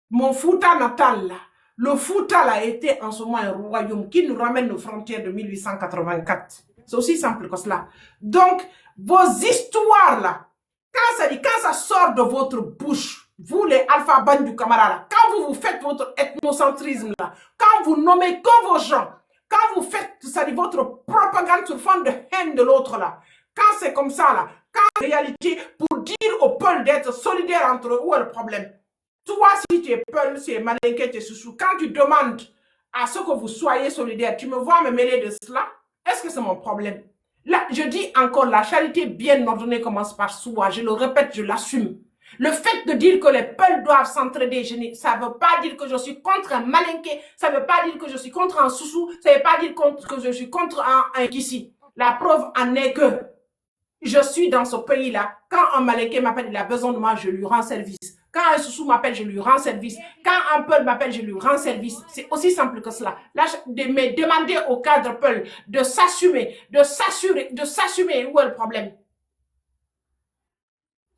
Mon Fouta natal là, le Fouta là était en ce moment un royaume qui nous ramène nos frontières de 1884. C'est aussi simple que cela. Donc, vos histoires là, quand ça sort de votre bouche, vous les Alpha Bandou Camara là, quand vous faites votre ethnocentrisme là, quand vous nommez que vos gens, quand vous faites, c'est-à-dire votre propagande sur fond de haine de l'autre là, quand c'est comme ça là, quand en réalité, pour dire au peuple d'être solidaire entre eux, où est le problème? Toi, si tu es Peul, si tu es Malinké, tu es Soussou, quand tu demandes à ce que vous soyez solidaires, tu me vois me mêler de cela, est-ce que c'est mon problème? Là, je dis encore, la charité bien ordonnée commence par soi. Je le répète, je l'assume. Le fait de dire que les Peuls doivent s'entraider, ça ne veut pas dire que je suis contre un Malinké, ça ne veut pas dire que je suis contre un Soussou, ça ne veut pas dire que je suis contre un Kissi. La preuve en est que je suis dans ce pays-là. Quand un Malinké m'appelle, il a besoin de moi, je lui rends service. Quand un Soussou m'appelle, je lui rends service. Quand un Peul m'appelle, je lui rends service. C'est aussi simple que cela. Là, demander au cadre Peul de s'assumer, de s'assumer. Où est le problème?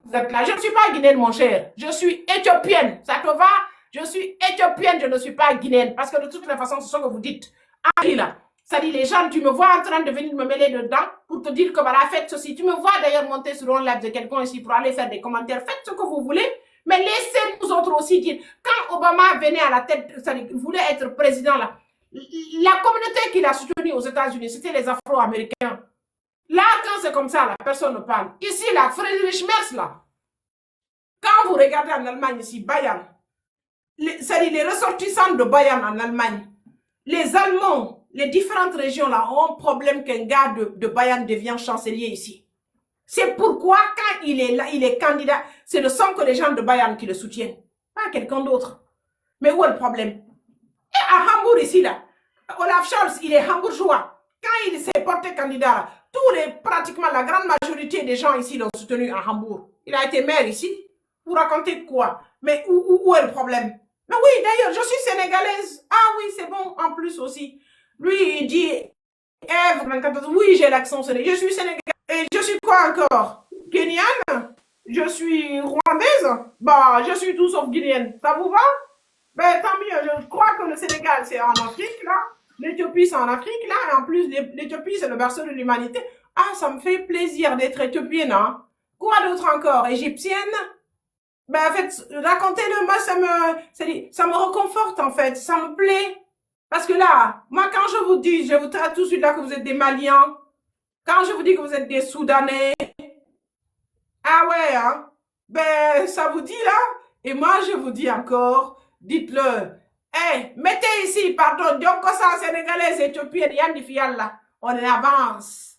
Vous êtes là. Je ne suis pas guinéenne, mon cher. Je suis éthiopienne. Ça te va? Je suis éthiopienne, je ne suis pas guinéenne. Parce que de toutes les façons, c'est ce que vous dites. Ah, là. Ça dit, les gens, tu me vois en train de venir me mêler dedans pour te dire que voilà, faites ceci. Tu me vois d'ailleurs monter sur un live de quelqu'un ici pour aller faire des commentaires. Faites ce que vous voulez. Mais laissez nous autres aussi dire, quand Obama venait à la tête, il voulait être président là, la communauté qu'il a soutenue aux États-Unis, c'était les Afro-Américains. Là, quand c'est comme ça, la personne ne parle. Ici, là, Friedrich Merz, là, quand vous regardez en Allemagne ici, Bayern, c'est-à-dire les ressortissants de Bayern en Allemagne, les Allemands, les différentes régions là ont un problème qu'un gars de Bayern devient chancelier ici. C'est pourquoi quand il est là, il est candidat, c'est le sang que les gens de Bayern qui le soutiennent, pas quelqu'un d'autre. Mais où est le problème? Et à Hambourg ici là, Olaf Scholz, il est hambourgeois. Quand il s'est porté candidat là, pratiquement la grande majorité des gens ici l'ont soutenu à Hambourg. Il a été maire ici. Vous racontez quoi? Mais où est le problème? Mais oui, d'ailleurs, je suis sénégalaise. Ah oui, c'est bon, en plus aussi. Lui, il dit, Oui, j'ai l'accent sénégalais. Je suis sénégalaise. Et je suis quoi encore? Kenyane? Je suis rwandaise? Bah, je suis tout sauf guinéenne. Ça vous va? Ben, tant mieux. Je crois que le Sénégal, c'est en Afrique, là. L'Éthiopie, c'est en Afrique, là. Et en plus, l'Éthiopie, c'est le berceau de l'humanité. Ah, ça me fait plaisir d'être éthiopienne, hein. Quoi d'autre encore? Égyptienne? Ben, en fait, racontez-le, moi, ça me reconforte, en fait. Ça me plaît. Parce que là, moi, quand je vous dis, je vous traite tout de suite là que vous êtes des Maliens. Quand je vous dis que vous êtes des Soudanais. Ah ouais, hein? Ben, ça vous dit, là? Et moi, je vous dis encore, dites-le. Eh, mettez ici, pardon, Dionkosa, sénégalaise, éthiopienne, Yanni Fiala. On avance.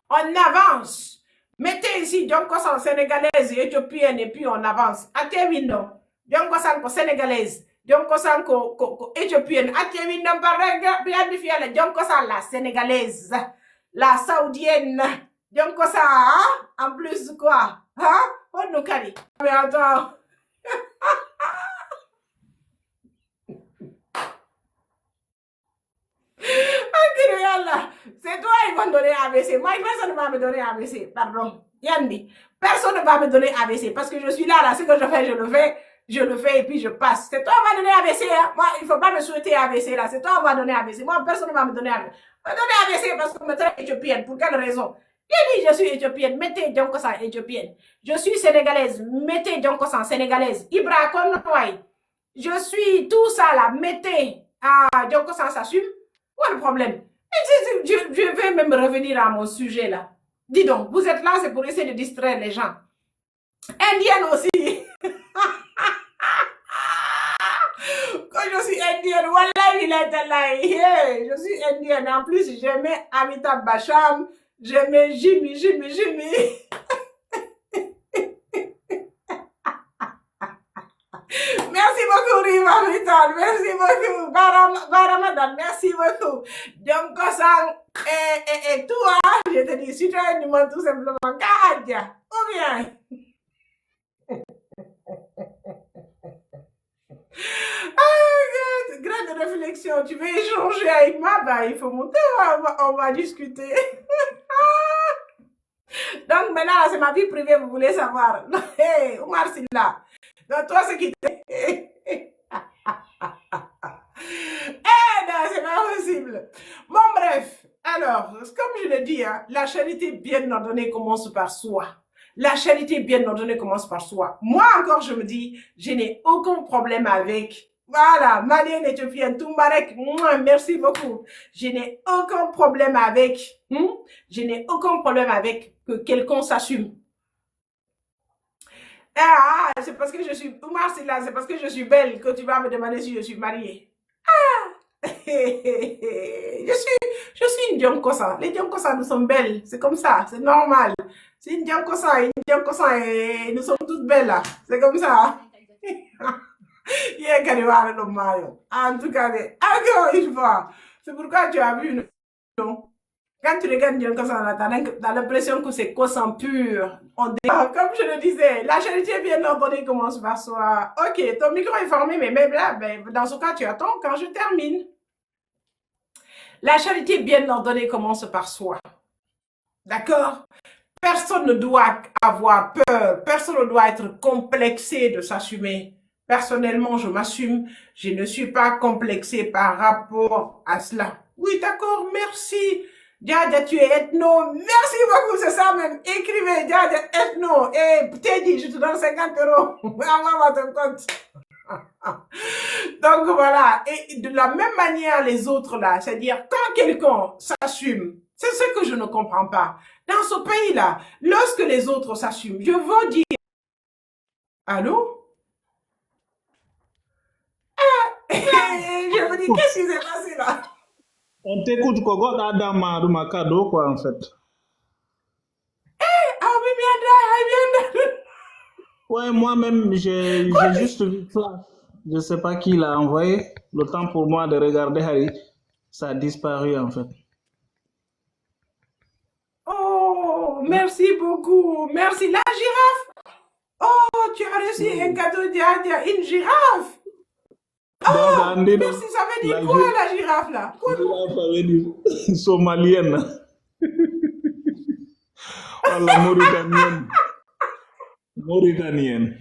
On avance. Mettez ici Dionkosan sénégalaise et éthiopienne et puis on avance. Atewino. Dionkosan ko sénégalaise. Dionkosan ko éthiopienne. Atewino par Yanni Fiala. Dionkosan la sénégalaise. La saoudienne. Dionkosan, hein? En plus quoi? Hein? On nous carry. Mais attends. C'est toi qui vas me donner AVC. Moi, personne ne va me donner AVC. Pardon. Yanni, personne ne va me donner AVC parce que je suis là, ce que je fais, je le fais et puis je passe. C'est toi qui vas donner AVC. Hein? Moi, il ne faut pas me souhaiter AVC là. C'est toi qui va donner AVC. Moi, personne ne va me donner AVC. Je vais donner AVC parce qu'on me traite éthiopienne. Pour quelle raison? J'ai dit, je suis éthiopienne. Mettez Dionkosan éthiopienne. Je suis sénégalaise. Mettez Dionkosan sénégalaise. Ibra Konouaï. Je suis tout ça là. Mettez. Ah, Dionkosan s'assume. Quoi le problème? Je vais même revenir à mon sujet là. Dis donc, vous êtes là, c'est pour essayer de distraire les gens. Indienne aussi. Quand je suis indienne, wallah, il est là. Je suis indienne. En plus, j'aimais Amitabh Bachchan. J'aimais Jimmy. Merci beaucoup, Rima Vital. Merci beaucoup. Baramadan, merci beaucoup. Donc, et toi, je te dis, si tu as un tout simplement, Kadia, ou bien. Ah, grande réflexion. Tu veux échanger avec moi? Bah, il faut monter, on va discuter. Donc, maintenant, c'est ma vie privée, vous voulez savoir. Hey, Omar Silla. Donc, toi, c'est qui non, c'est pas possible. Bon, bref. Alors, comme je l'ai dit, hein, la charité bien ordonnée commence par soi. La charité bien ordonnée commence par soi. Moi encore, je me dis, je n'ai aucun problème avec. Voilà, malienne, éthiopienne, Toumbarek, merci beaucoup. Je n'ai aucun problème avec. Je n'ai aucun problème avec que quelqu'un s'assume. Ah, c'est parce que je suis. Oumar, c'est là, c'est parce que je suis belle que tu vas me demander si je suis mariée. Je suis une Dionkosan. Les Dionkosan, nous sommes belles. C'est comme ça, c'est normal. C'est une Dionkosan et nous sommes toutes belles là. C'est comme ça. En tout cas, encore une fois. C'est pourquoi tu as vu, non? Quand tu regardes Dionkosan, tu as l'impression que c'est Kosan pur. Comme je le disais, la charité bien ordonnée commence par soi. Ok, ton micro est fermé, mais même là, dans ce cas, tu attends quand je termine. La charité bien ordonnée commence par soi. D'accord? Personne ne doit avoir peur. Personne ne doit être complexé de s'assumer. Personnellement, je m'assume. Je ne suis pas complexé par rapport à cela. Oui, d'accord, merci. Djadja, tu es ethno. Merci beaucoup, c'est ça même. Écrivez Djadja ethno. Et t'es dit, je te donne 50 €. Envoie-moi ton compte. Donc voilà. Et de la même manière, les autres là, c'est-à-dire quand quelqu'un s'assume, c'est ce que je ne comprends pas. Dans ce pays-là, lorsque les autres s'assument, je veux dire... Allô? Je me dis, qu'est-ce qui s'est passé là? On t'écoute, Kogo, Adam Makado, quoi, en fait. Ah oui, bien. Ouais, moi-même, j'ai juste vu Flash. Je sais pas qui l'a envoyé. Le temps pour moi de regarder Harry, ça a disparu, en fait. Oh, merci beaucoup. Merci. La girafe. Oh, tu as reçu un cadeau d'India, une girafe. Donc, Oh, on dit donc, merci, ça veut dire la quoi la girafe là? Quoi? girafe avait dit somalienne. Oh, la mauritanienne. Mauritanienne.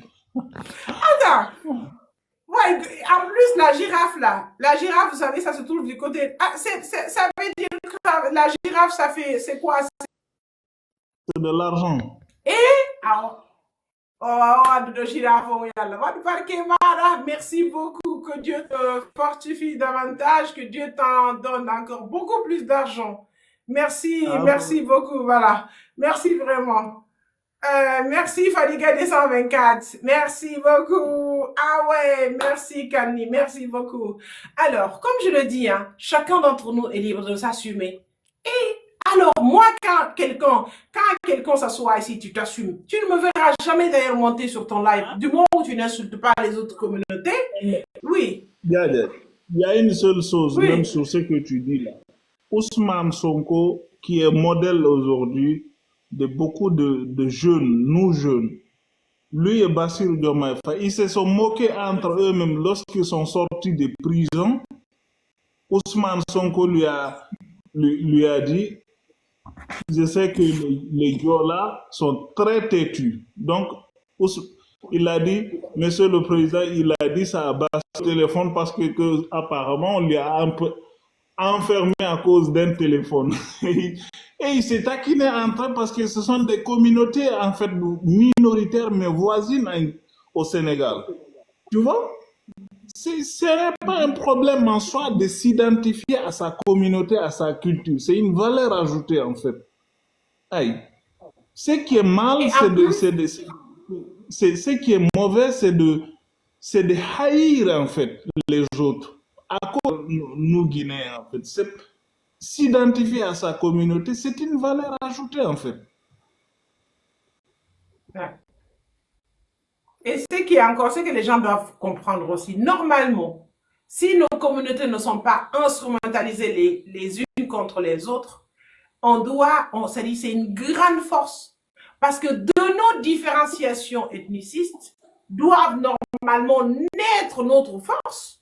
Attends, ouais, en plus la girafe, vous savez, ça se trouve du côté. Ah, ça veut dire que la girafe, ça fait, c'est quoi? C'est de l'argent. Ah, oh, de girafe, oh, yalla. Va te parquer, Mara. Merci beaucoup. Que Dieu te fortifie davantage, que Dieu t'en donne encore beaucoup plus d'argent. Merci, Ah, merci beaucoup. Voilà. Merci vraiment. Merci Fadiga 224. Merci beaucoup. Ah ouais, merci Kani. Merci beaucoup. Alors, comme je le dis, hein, chacun d'entre nous est libre de s'assumer. Et alors, moi, quand quelqu'un s'assoit ici, tu t'assumes. Tu ne me verras jamais d'ailleurs monter sur ton live. Du moment où tu n'insultes pas les autres communautés. Oui, il y a une seule chose, même oui. sur ce que tu dis là. Ousmane Sonko, qui est modèle aujourd'hui de beaucoup de jeunes, nous jeunes, lui et Bassirou Diomaye Faye, ils se sont moqués entre eux-mêmes lorsqu'ils sont sortis de prison. Ousmane Sonko lui a dit, je sais que les Diola sont très têtus. Donc, il a dit, Monsieur le Président, il a dit ça à Bassirou téléphone parce que apparemment on lui a un peu enfermé à cause d'un téléphone. Et il s'est taquiné entre eux parce que ce sont des communautés en fait minoritaires mais voisines au Sénégal. Tu vois? Ce n'est pas un problème en soi de s'identifier à sa communauté, à sa culture. C'est une valeur ajoutée en fait. Aïe. Ce qui est mal, Et en plus, ce qui est mauvais, c'est de haïr en fait les autres. À cause de nous Guinéens en fait. S'identifier à sa communauté, c'est une valeur ajoutée en fait. ouais. Et ce qui est encore, ce que les gens doivent comprendre aussi, normalement, si nos communautés ne sont pas instrumentalisées les unes contre les autres, ça dit, c'est une grande force. Parce que de nos différenciations ethnicistes doivent normalement naître notre force.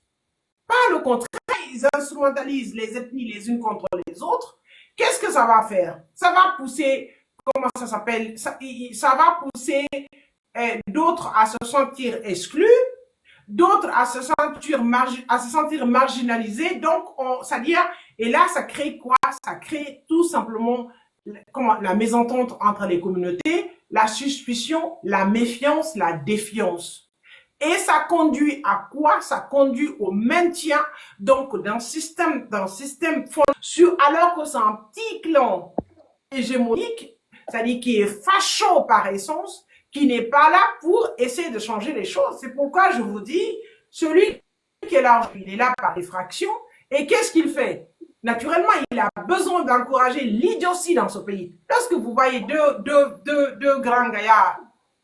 Pas le contraire, ils instrumentalisent les ethnies les unes contre les autres. Qu'est-ce que ça va faire? Ça va pousser, comment ça s'appelle? Ça va pousser d'autres à se sentir exclus, d'autres à se sentir marginalisés. Donc, c'est-à-dire, et là, ça crée quoi? Ça crée tout simplement la mésentente entre les communautés, la suspicion, la méfiance, la défiance. Et ça conduit à quoi? Ça conduit au maintien donc d'un système alors que c'est un petit clan hégémonique, c'est-à-dire qui est facho par essence, qui n'est pas là pour essayer de changer les choses. C'est pourquoi je vous dis, celui qui est là, il est là par effraction. Et qu'est-ce qu'il fait? Naturellement, il a besoin d'encourager l'idiotie dans ce pays. Lorsque vous voyez deux grands gaillards,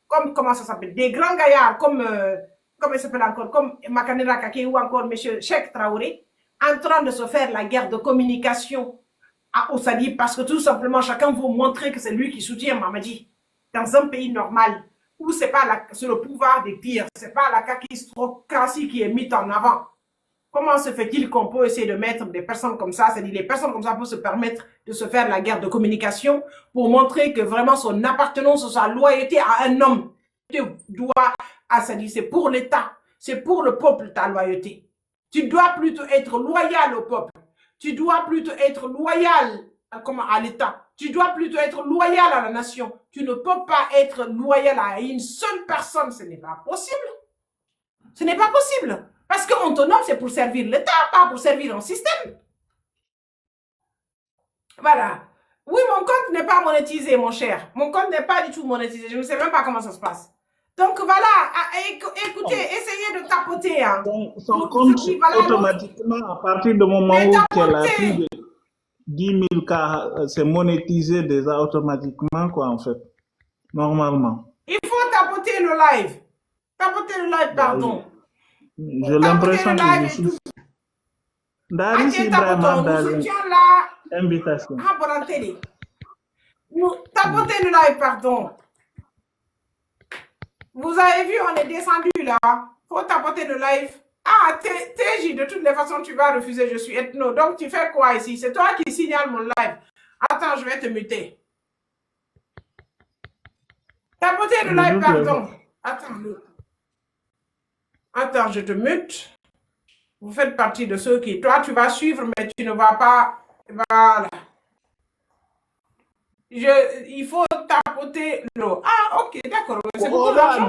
comment ça s'appelle? Des grands gaillards comment il s'appelle encore? Comme Makanera Kake ou encore M. Cheikh Traoré, en train de se faire la guerre de communication à Ossadi parce que tout simplement, chacun veut montrer que c'est lui qui soutient Mamadi. Dans un pays normal, où c'est le pouvoir des pires, c'est pas la kakistocratie qui est mise en avant. Comment se fait-il qu'on peut essayer de mettre des personnes comme ça, c'est-à-dire les personnes comme ça peuvent se permettre de se faire la guerre de communication pour montrer que vraiment son appartenance, sa loyauté à un homme doit, c'est pour l'État, c'est pour le peuple ta loyauté. Tu dois plutôt être loyal au peuple. Tu dois plutôt être loyal à l'État. Tu dois plutôt être loyal à la nation. Tu ne peux pas être loyal à une seule personne. Ce n'est pas possible. Ce n'est pas possible. Parce qu'on te nomme, c'est pour servir l'État, pas pour servir un système. Voilà. Oui, mon compte n'est pas monétisé, mon cher. Mon compte n'est pas du tout monétisé. Je ne sais même pas comment ça se passe. Donc voilà, écoutez, essayez de tapoter. Hein. Son compte, automatiquement, à partir du moment où elle a plus de 10 000 cas, c'est monétisé déjà automatiquement, quoi, en fait. Normalement. Il faut tapoter le live. Tapoter le live, pardon. J'ai l'impression que je suis... Dari si vraiment dans l'invitation. Ah, bon, la télé. Tapotez le live, pardon. Vous avez vu, on est descendu là. Faut tapoter le live. Ah, TJ, de toutes les façons, tu vas refuser, je suis ethno. Donc, tu fais quoi ici? C'est toi qui signale mon live. Attends, je vais te muter. Tapoter le live, pardon. Attends, je te mute. Vous faites partie de ceux qui... Toi, tu vas suivre, mais tu ne vas pas... Voilà. Il faut tapoter l'eau. Ah, ok, d'accord. C'est beaucoup d'argent.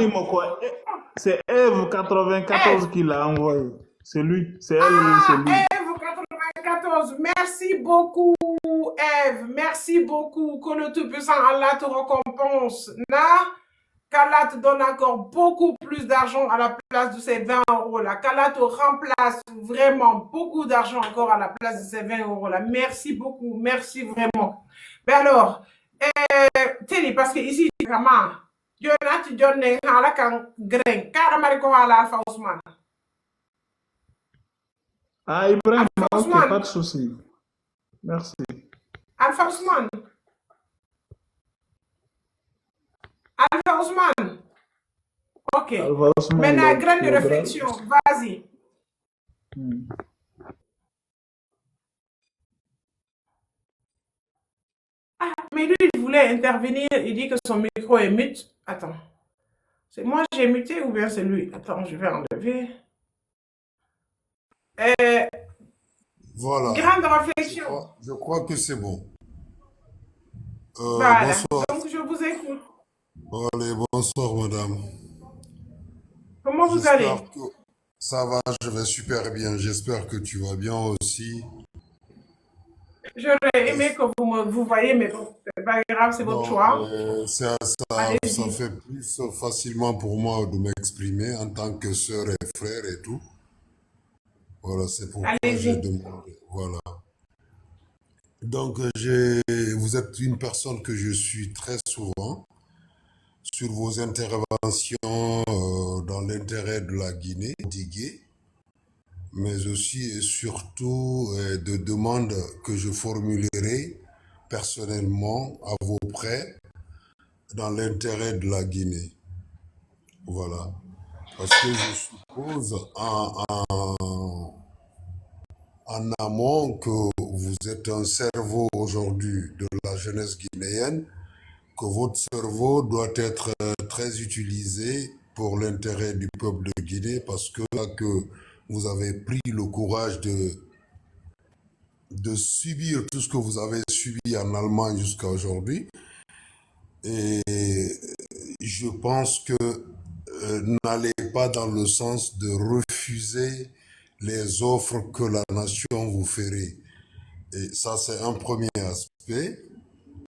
C'est Eve 94 qui l'a envoyé. C'est lui, c'est elle, c'est lui. Eve 94, merci beaucoup, Eve. Merci beaucoup. Que le Tout-Puissant Allah te récompense. Qu'Allah te donne encore beaucoup plus d'argent à la place de ces 20 euros là. Qu'Allah te remplace vraiment beaucoup d'argent encore à la place de ces 20 euros là. Merci beaucoup, merci vraiment. Mais alors, Télé, parce que ici, vraiment, tu donnes un grain. Carrément, quoi, Alpha Ousmane. Ah, Ibrahim, ok, pas de souci. Merci. Alpha Ousmane. Alpha Ousmane. Ok. Alpha Ousmane, maintenant, graine de réflexion. Vas-y. Ah, mais lui, il voulait intervenir. Il dit que son micro est mute. Attends. C'est moi j'ai muté ou bien c'est lui? Attends, je vais enlever. Voilà. Grande réflexion. Je crois que c'est bon. Voilà. Bonsoir. Donc, je vous écoute. Allez, bonsoir, madame. Comment vous allez? Ça va, je vais super bien. J'espère que tu vas bien aussi. J'aurais aimé que vous voyez, mais bon, c'est pas grave, c'est votre choix. Ça fait plus facilement pour moi de m'exprimer en tant que sœur et frère et tout. Voilà, c'est pourquoi j'ai demandé. Voilà. Donc, vous êtes une personne que je suis très souvent sur vos interventions dans l'intérêt de la Guinée, d'Igué, mais aussi et surtout de demandes que je formulerai personnellement à vos prêts dans l'intérêt de la Guinée. Voilà. Parce que je suppose en amont que vous êtes un cerveau aujourd'hui de la jeunesse guinéenne, que votre cerveau doit être très utilisé pour l'intérêt du peuple de Guinée, parce que là que vous avez pris le courage de subir tout ce que vous avez subi en Allemagne jusqu'à aujourd'hui. Et je pense que n'allez pas dans le sens de refuser les offres que la nation vous ferait. Et ça, c'est un premier aspect.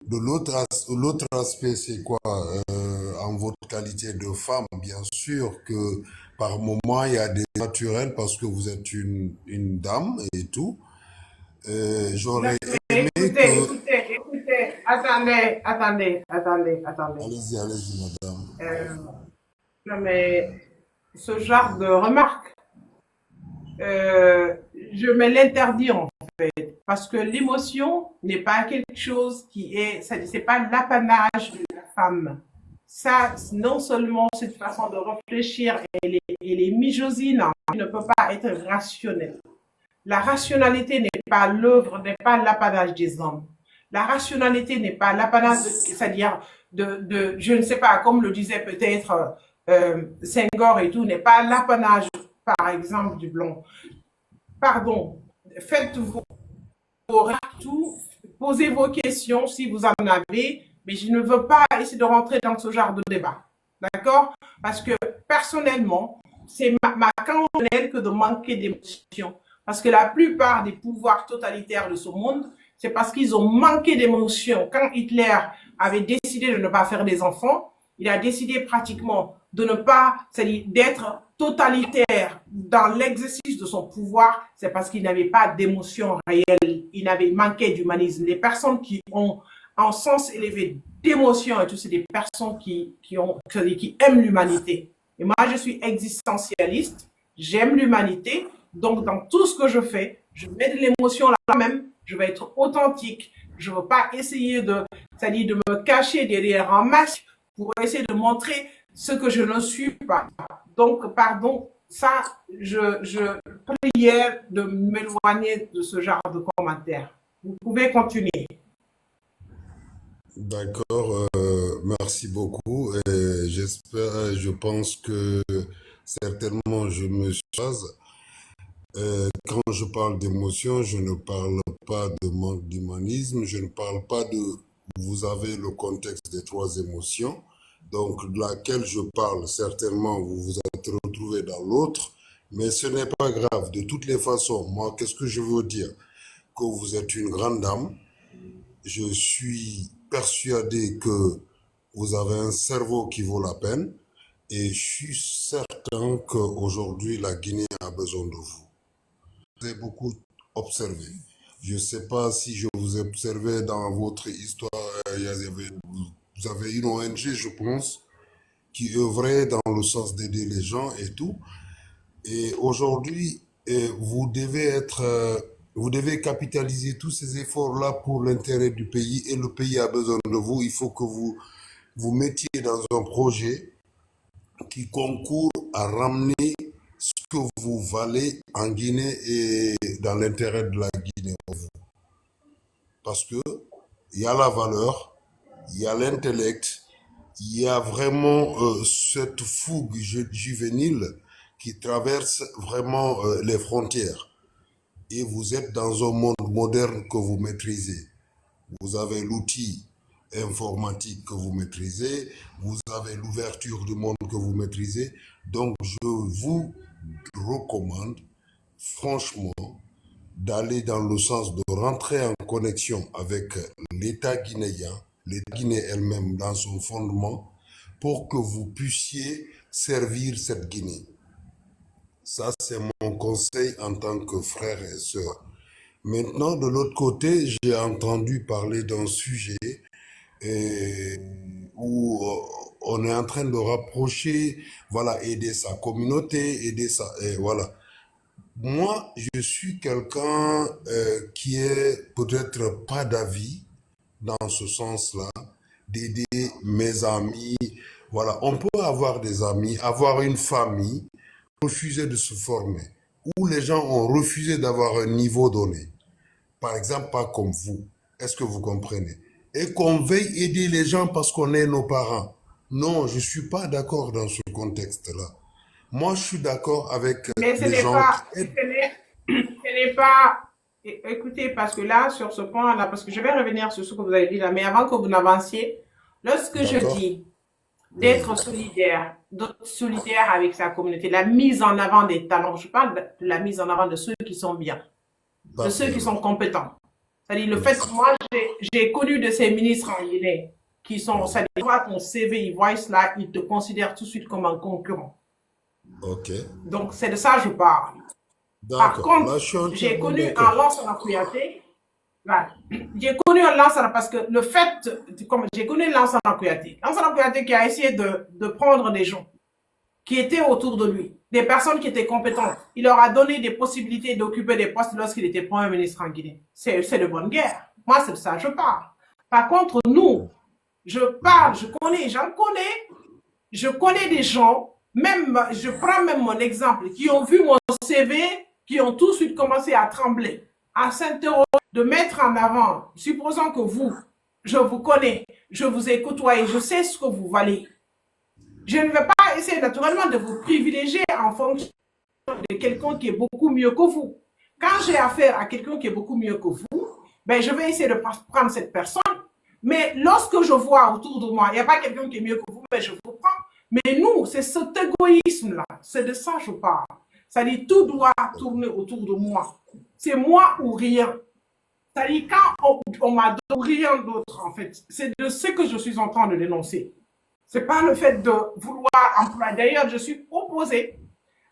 De l'autre aspect, c'est quoi? En votre qualité de femme, bien sûr que par moment, il y a des naturels parce que vous êtes une dame et tout. J'aurais aimé Écoutez, attendez. Allez-y, madame. Non, mais ce genre de remarque, je me l'interdis en fait, parce que l'émotion n'est pas quelque chose qui est, c'est pas l'apanage de la femme. Ça, non seulement cette façon de réfléchir, elle est misogyne, elle ne peut pas être rationnelle. La rationalité n'est pas l'œuvre, n'est pas l'apanage des hommes. La rationalité n'est pas l'apanage, c'est-à-dire je ne sais pas, comme le disait peut-être Senghor et tout, n'est pas l'apanage, par exemple, du blanc. Pardon, faites vos tout, posez vos questions si vous en avez, mais je ne veux pas essayer de rentrer dans ce genre de débat. D'accord? Parce que personnellement, c'est ma candidate que de manquer d'émotion. Parce que la plupart des pouvoirs totalitaires de ce monde, c'est parce qu'ils ont manqué d'émotion. Quand Hitler avait décidé de ne pas faire des enfants, il a décidé pratiquement de ne pas, c'est-à-dire d'être totalitaire dans l'exercice de son pouvoir, c'est parce qu'il n'avait pas d'émotion réelle. Il avait manqué d'humanisme. Les personnes qui ont un sens élevé d'émotion et tout, c'est des personnes qui aiment l'humanité. Et moi, je suis existentialiste, j'aime l'humanité, donc dans tout ce que je fais, je mets de l'émotion là-même, je vais être authentique, je ne veux pas essayer c'est-à-dire de me cacher derrière un masque pour essayer de montrer ce que je ne suis pas. Donc, pardon, Ça, je prière de m'éloigner de ce genre de commentaires. Vous pouvez continuer. D'accord, merci beaucoup. Et j'espère, je pense que certainement je me chasse. Quand je parle d'émotion, je ne parle pas de manque d'humanisme, je ne parle pas de... Vous avez le contexte des trois émotions, donc de laquelle je parle, certainement vous vous êtes retrouvé dans l'autre, mais ce n'est pas grave. De toutes les façons, moi, qu'est-ce que je veux dire? Que vous êtes une grande dame. Je suis persuadé que vous avez un cerveau qui vaut la peine et je suis certain qu'aujourd'hui, la Guinée a besoin de vous. Vous avez beaucoup observé. Je ne sais pas si je vous ai observé dans votre histoire. Vous avez une ONG, je pense, qui œuvrait dans le sens d'aider les gens et tout. Et aujourd'hui, vous devez capitaliser tous ces efforts-là pour l'intérêt du pays et le pays a besoin de vous. Il faut que vous vous mettiez dans un projet qui concourt à ramener ce que vous valez en Guinée et dans l'intérêt de la Guinée. Parce que il y a la valeur, il y a l'intellect, il y a vraiment cette fougue juvénile qui traverse vraiment les frontières. Et vous êtes dans un monde moderne que vous maîtrisez. Vous avez l'outil informatique que vous maîtrisez, vous avez l'ouverture du monde que vous maîtrisez. Donc, je vous recommande franchement d'aller dans le sens de rentrer en connexion avec l'État guinéen, l'État guinéen elle-même dans son fondement, pour que vous puissiez servir cette Guinée. Ça, c'est mon conseil en tant que frère et sœur. Maintenant, de l'autre côté, j'ai entendu parler d'un sujet où on est en train de rapprocher, voilà, aider sa communauté, aider sa... Et voilà. Moi, je suis quelqu'un qui est peut-être pas d'avis dans ce sens-là, d'aider mes amis. Voilà, on peut avoir des amis, avoir une famille, refuser de se former, où les gens ont refusé d'avoir un niveau donné. Par exemple, pas comme vous. Est-ce que vous comprenez? Et qu'on veuille aider les gens parce qu'on est nos parents. Non, je ne suis pas d'accord dans ce contexte-là. Moi, je suis d'accord avec Mais ce les n'est gens pas, qui aident. ce n'est pas, écoutez, parce que là, sur ce point-là, parce que je vais revenir sur ce que vous avez dit là, mais avant que vous n'avanciez, lorsque je D'accord? dis Oui. d'être solidaire avec sa communauté, la mise en avant des talents, je parle de la mise en avant de ceux qui sont bien, de ceux Parfait, qui oui. sont compétents. C'est-à-dire le fait Merci. que moi, j'ai connu de ces ministres en Guinée qui sont, Oui. c'est-à-dire, ils voient ton CV, ils voient cela, ils te considèrent tout de suite comme un concurrent. Ok. Donc, c'est de ça que je parle. Par D'accord. Là, contre, je suis j'ai entièrement connu un d'accord. Lansana Kouyaté. Voilà. J'ai connu un Lansana parce que le fait, comme j'ai connu Lansana Kouyaté qui a essayé de prendre des gens qui étaient autour de lui, des personnes qui étaient compétentes. Il leur a donné des possibilités d'occuper des postes lorsqu'il était Premier ministre en Guinée. C'est de bonne guerre. Moi, c'est de ça que je parle. Par contre, nous, je parle, j'en connais, je connais des gens, même, je prends même mon exemple, qui ont vu mon CV, qui ont tout de suite commencé à trembler, à s'interroger, de mettre en avant, supposons que vous, je vous connais, je vous ai côtoyé, je sais ce que vous valez. Je ne vais pas essayer naturellement de vous privilégier en fonction de quelqu'un qui est beaucoup mieux que vous. Quand j'ai affaire à quelqu'un qui est beaucoup mieux que vous, ben, je vais essayer de prendre cette personne. Mais lorsque je vois autour de moi, il n'y a pas quelqu'un qui est mieux que vous, mais je vous prends. Mais nous, c'est cet égoïsme-là. C'est de ça que je parle. C'est-à-dire, tout doit tourner autour de moi. C'est moi ou rien. C'est-à-dire, quand on m'a donné rien d'autre, en fait, c'est de ce que je suis en train de dénoncer. C'est pas le fait de vouloir employer. D'ailleurs, je suis opposée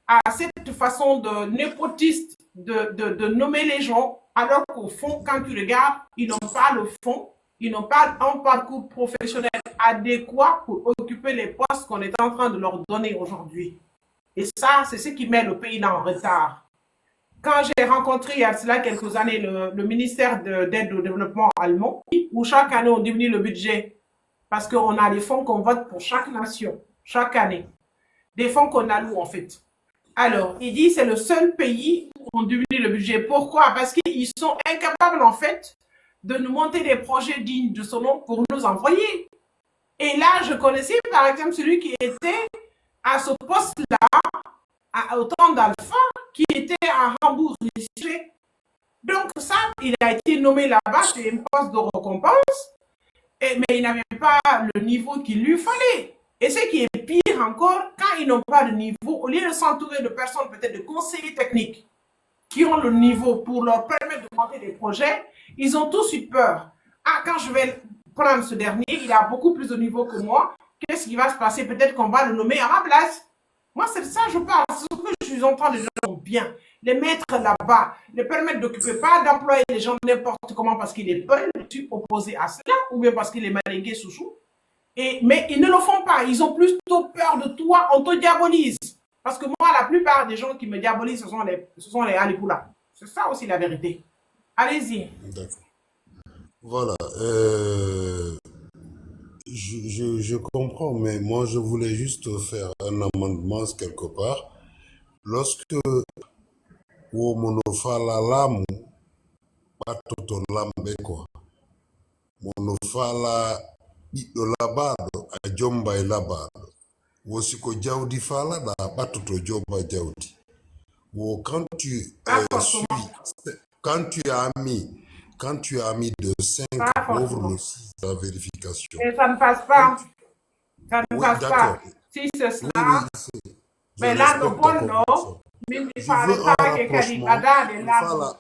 à cette façon de népotiste de nommer les gens, alors qu'au fond, quand tu regardes, ils n'ont pas le fond, ils n'ont pas un parcours professionnel adéquat pour occuper les postes qu'on est en train de leur donner aujourd'hui. Et ça, c'est ce qui met le pays dans le retard. Quand j'ai rencontré il y a cela quelques années le ministère d'aide au développement allemand, où chaque année on diminue le budget parce qu'on a des fonds qu'on vote pour chaque nation, chaque année. Des fonds qu'on alloue en fait. Alors, il dit c'est le seul pays où on diminue le budget. Pourquoi? Parce qu'ils sont incapables, en fait, de nous monter des projets dignes de ce nom pour nous envoyer. Et là, je connaissais, par exemple, celui qui était à ce poste-là, au temps d'Alpha, qui était à Hambourg. Donc ça, il a été nommé là-bas, c'est un poste de récompense, mais il n'avait pas le niveau qu'il lui fallait. Et ce qui est pire encore, quand ils n'ont pas de niveau, au lieu de s'entourer de personnes, peut-être de conseillers techniques, qui ont le niveau pour leur permettre de monter des projets, ils ont tous eu peur. Ah, quand je vais prendre ce dernier, il a beaucoup plus de niveau que moi, qu'est-ce qui va se passer? Peut-être qu'on va le nommer à ma place. Moi, c'est ça, je parle. C'est ce que je suis en train de dire bien. Les mettre là-bas, les permettre d'occuper, pas d'employer les gens n'importe comment parce qu'il est peur, tu opposé à cela, ou bien parce qu'il est malingué sous-sous. Mais ils ne le font pas. Ils ont plutôt peur de toi. On te diabolise. Parce que moi, la plupart des gens qui me diabolisent, ce sont les Alipoulas. C'est ça aussi la vérité. Allez-y. D'accord. Voilà. Je comprends, mais moi, je voulais juste faire un amendement quelque part. Lorsque wo monofala lamu, batoto lambe quoi. Monofala ɓiɗɗo labaɗo a jomba e labaɗo. Wosiko jawdi fala da batoto jomba jawdi. Wo quand tu suis, quand tu as mis de 5 pauvres le 6 la vérification. Et ça ne passe pas. Ça ne Oui, passe d'accord. pas. Si c'est Oui, cela, je mais là, le respecte ta bon, non. conviction. Mais il Je fallait veux pas un que rapprochement. Kadibada de là. Fala,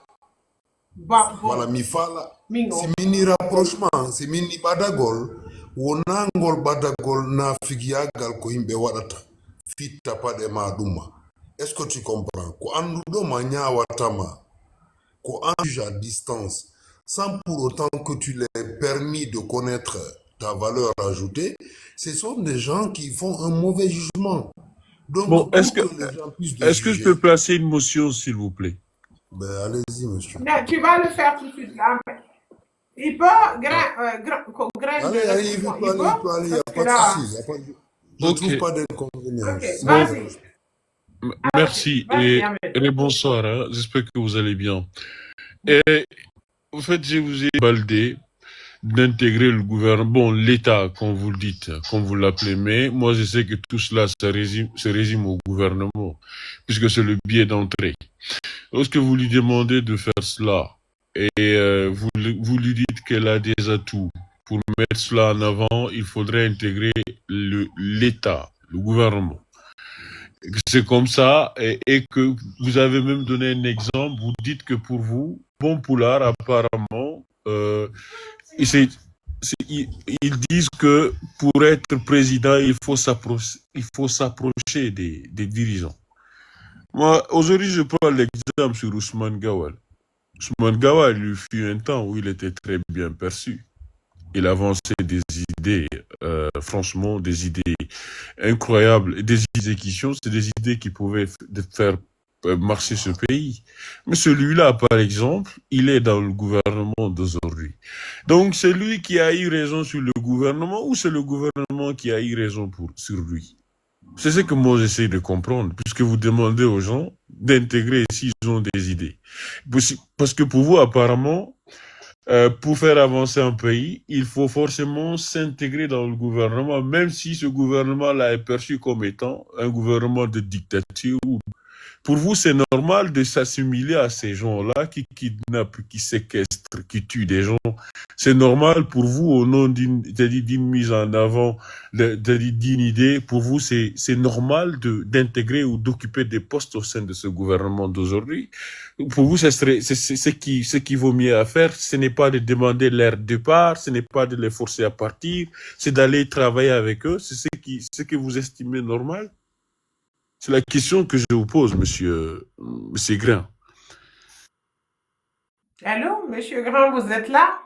Bon, voilà, mi fala. Mingo. Si mini rapprochement, si mini badagol, wonangol badagol na figiagal ko himbe wadata. Fitta pade maduma. Est-ce que tu comprends? Ko andudo ma nyawatama, ko juge à distance, sans pour autant que tu les permis de connaître ta valeur ajoutée, ce sont des gens qui font un mauvais jugement. Donc, Bon, pour que les gens puissent te est-ce que je peux juger, placer une motion, s'il vous plaît? ben allez-y, monsieur. Mais tu vas le faire tout de suite là. Il peut, grain Allez, de allez, il réflexion. peut aller, il n'y a Parce que pas de là, souci. Je ne Ok. trouve pas d'inconvénient. ok, C'est Bon, vas-y. merci Vas-y, et Ahmed. bonsoir. Hein. J'espère que vous allez bien. Et en fait, je vous ai baldé d'intégrer le gouvernement, bon, l'État, comme vous le dites, comme vous l'appelez, mais moi je sais que tout cela se résume au gouvernement, puisque c'est le biais d'entrée. Lorsque vous lui demandez de faire cela, et vous lui dites qu'elle a des atouts, pour mettre cela en avant, il faudrait intégrer l'État, le gouvernement. C'est comme ça, et que vous avez même donné un exemple, vous dites que pour vous, Bon Poulard, apparemment, ils disent que pour être président, il faut s'approcher des dirigeants. Moi, aujourd'hui, je prends l'exemple sur Ousmane Gawal. Ousmane Gawal, il fut un temps où il était très bien perçu. Il avançait des idées, franchement, des idées incroyables, des idées c'est des idées qui pouvaient faire marcher ce pays. Mais celui-là, par exemple, il est dans le gouvernement d'aujourd'hui. Donc, c'est lui qui a eu raison sur le gouvernement ou c'est le gouvernement qui a eu raison sur lui? C'est ce que moi j'essaie de comprendre, puisque vous demandez aux gens d'intégrer s'ils ont des idées. Parce que pour vous, apparemment, pour faire avancer un pays, il faut forcément s'intégrer dans le gouvernement, même si ce gouvernement-là est perçu comme étant un gouvernement de dictature. Pour vous, c'est normal de s'assimiler à ces gens-là qui kidnappent, qui séquestrent, qui tuent des gens. C'est normal pour vous, au nom d'une mise en avant, d'une idée, pour vous, c'est normal d'intégrer ou d'occuper des postes au sein de ce gouvernement d'aujourd'hui. Pour vous, ce qui vaut mieux à faire, ce n'est pas de demander leur départ, ce n'est pas de les forcer à partir, c'est d'aller travailler avec eux. C'est ce que vous estimez normal? C'est la question que je vous pose, monsieur Grain. Allô, monsieur Grand, vous êtes là?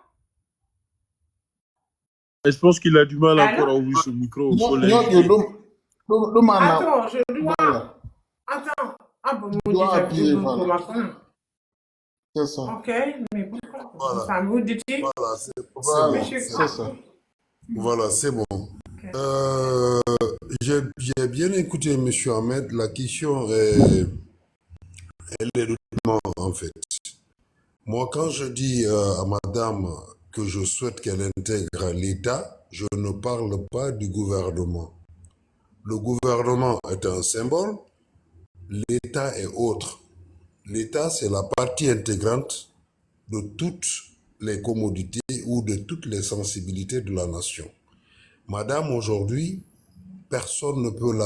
Et je pense qu'il a du mal Allô? encore à ouvrir ce micro. Attends, je dois... Attends. Ah bon, Tu dois appuyer, voilà. C'est ça. Ok, mais pourquoi? Voilà. Ça me dit... Voilà, Voilà, Monsieur c'est ça. Voilà, c'est bon. Ok. j'ai bien écouté M. Ahmed. La question, elle est doucement, en fait. Moi, quand je dis à madame que je souhaite qu'elle intègre l'État, je ne parle pas du gouvernement. Le gouvernement est un symbole, l'État est autre. L'État, c'est la partie intégrante de toutes les commodités ou de toutes les sensibilités de la nation. Madame, aujourd'hui, personne ne peut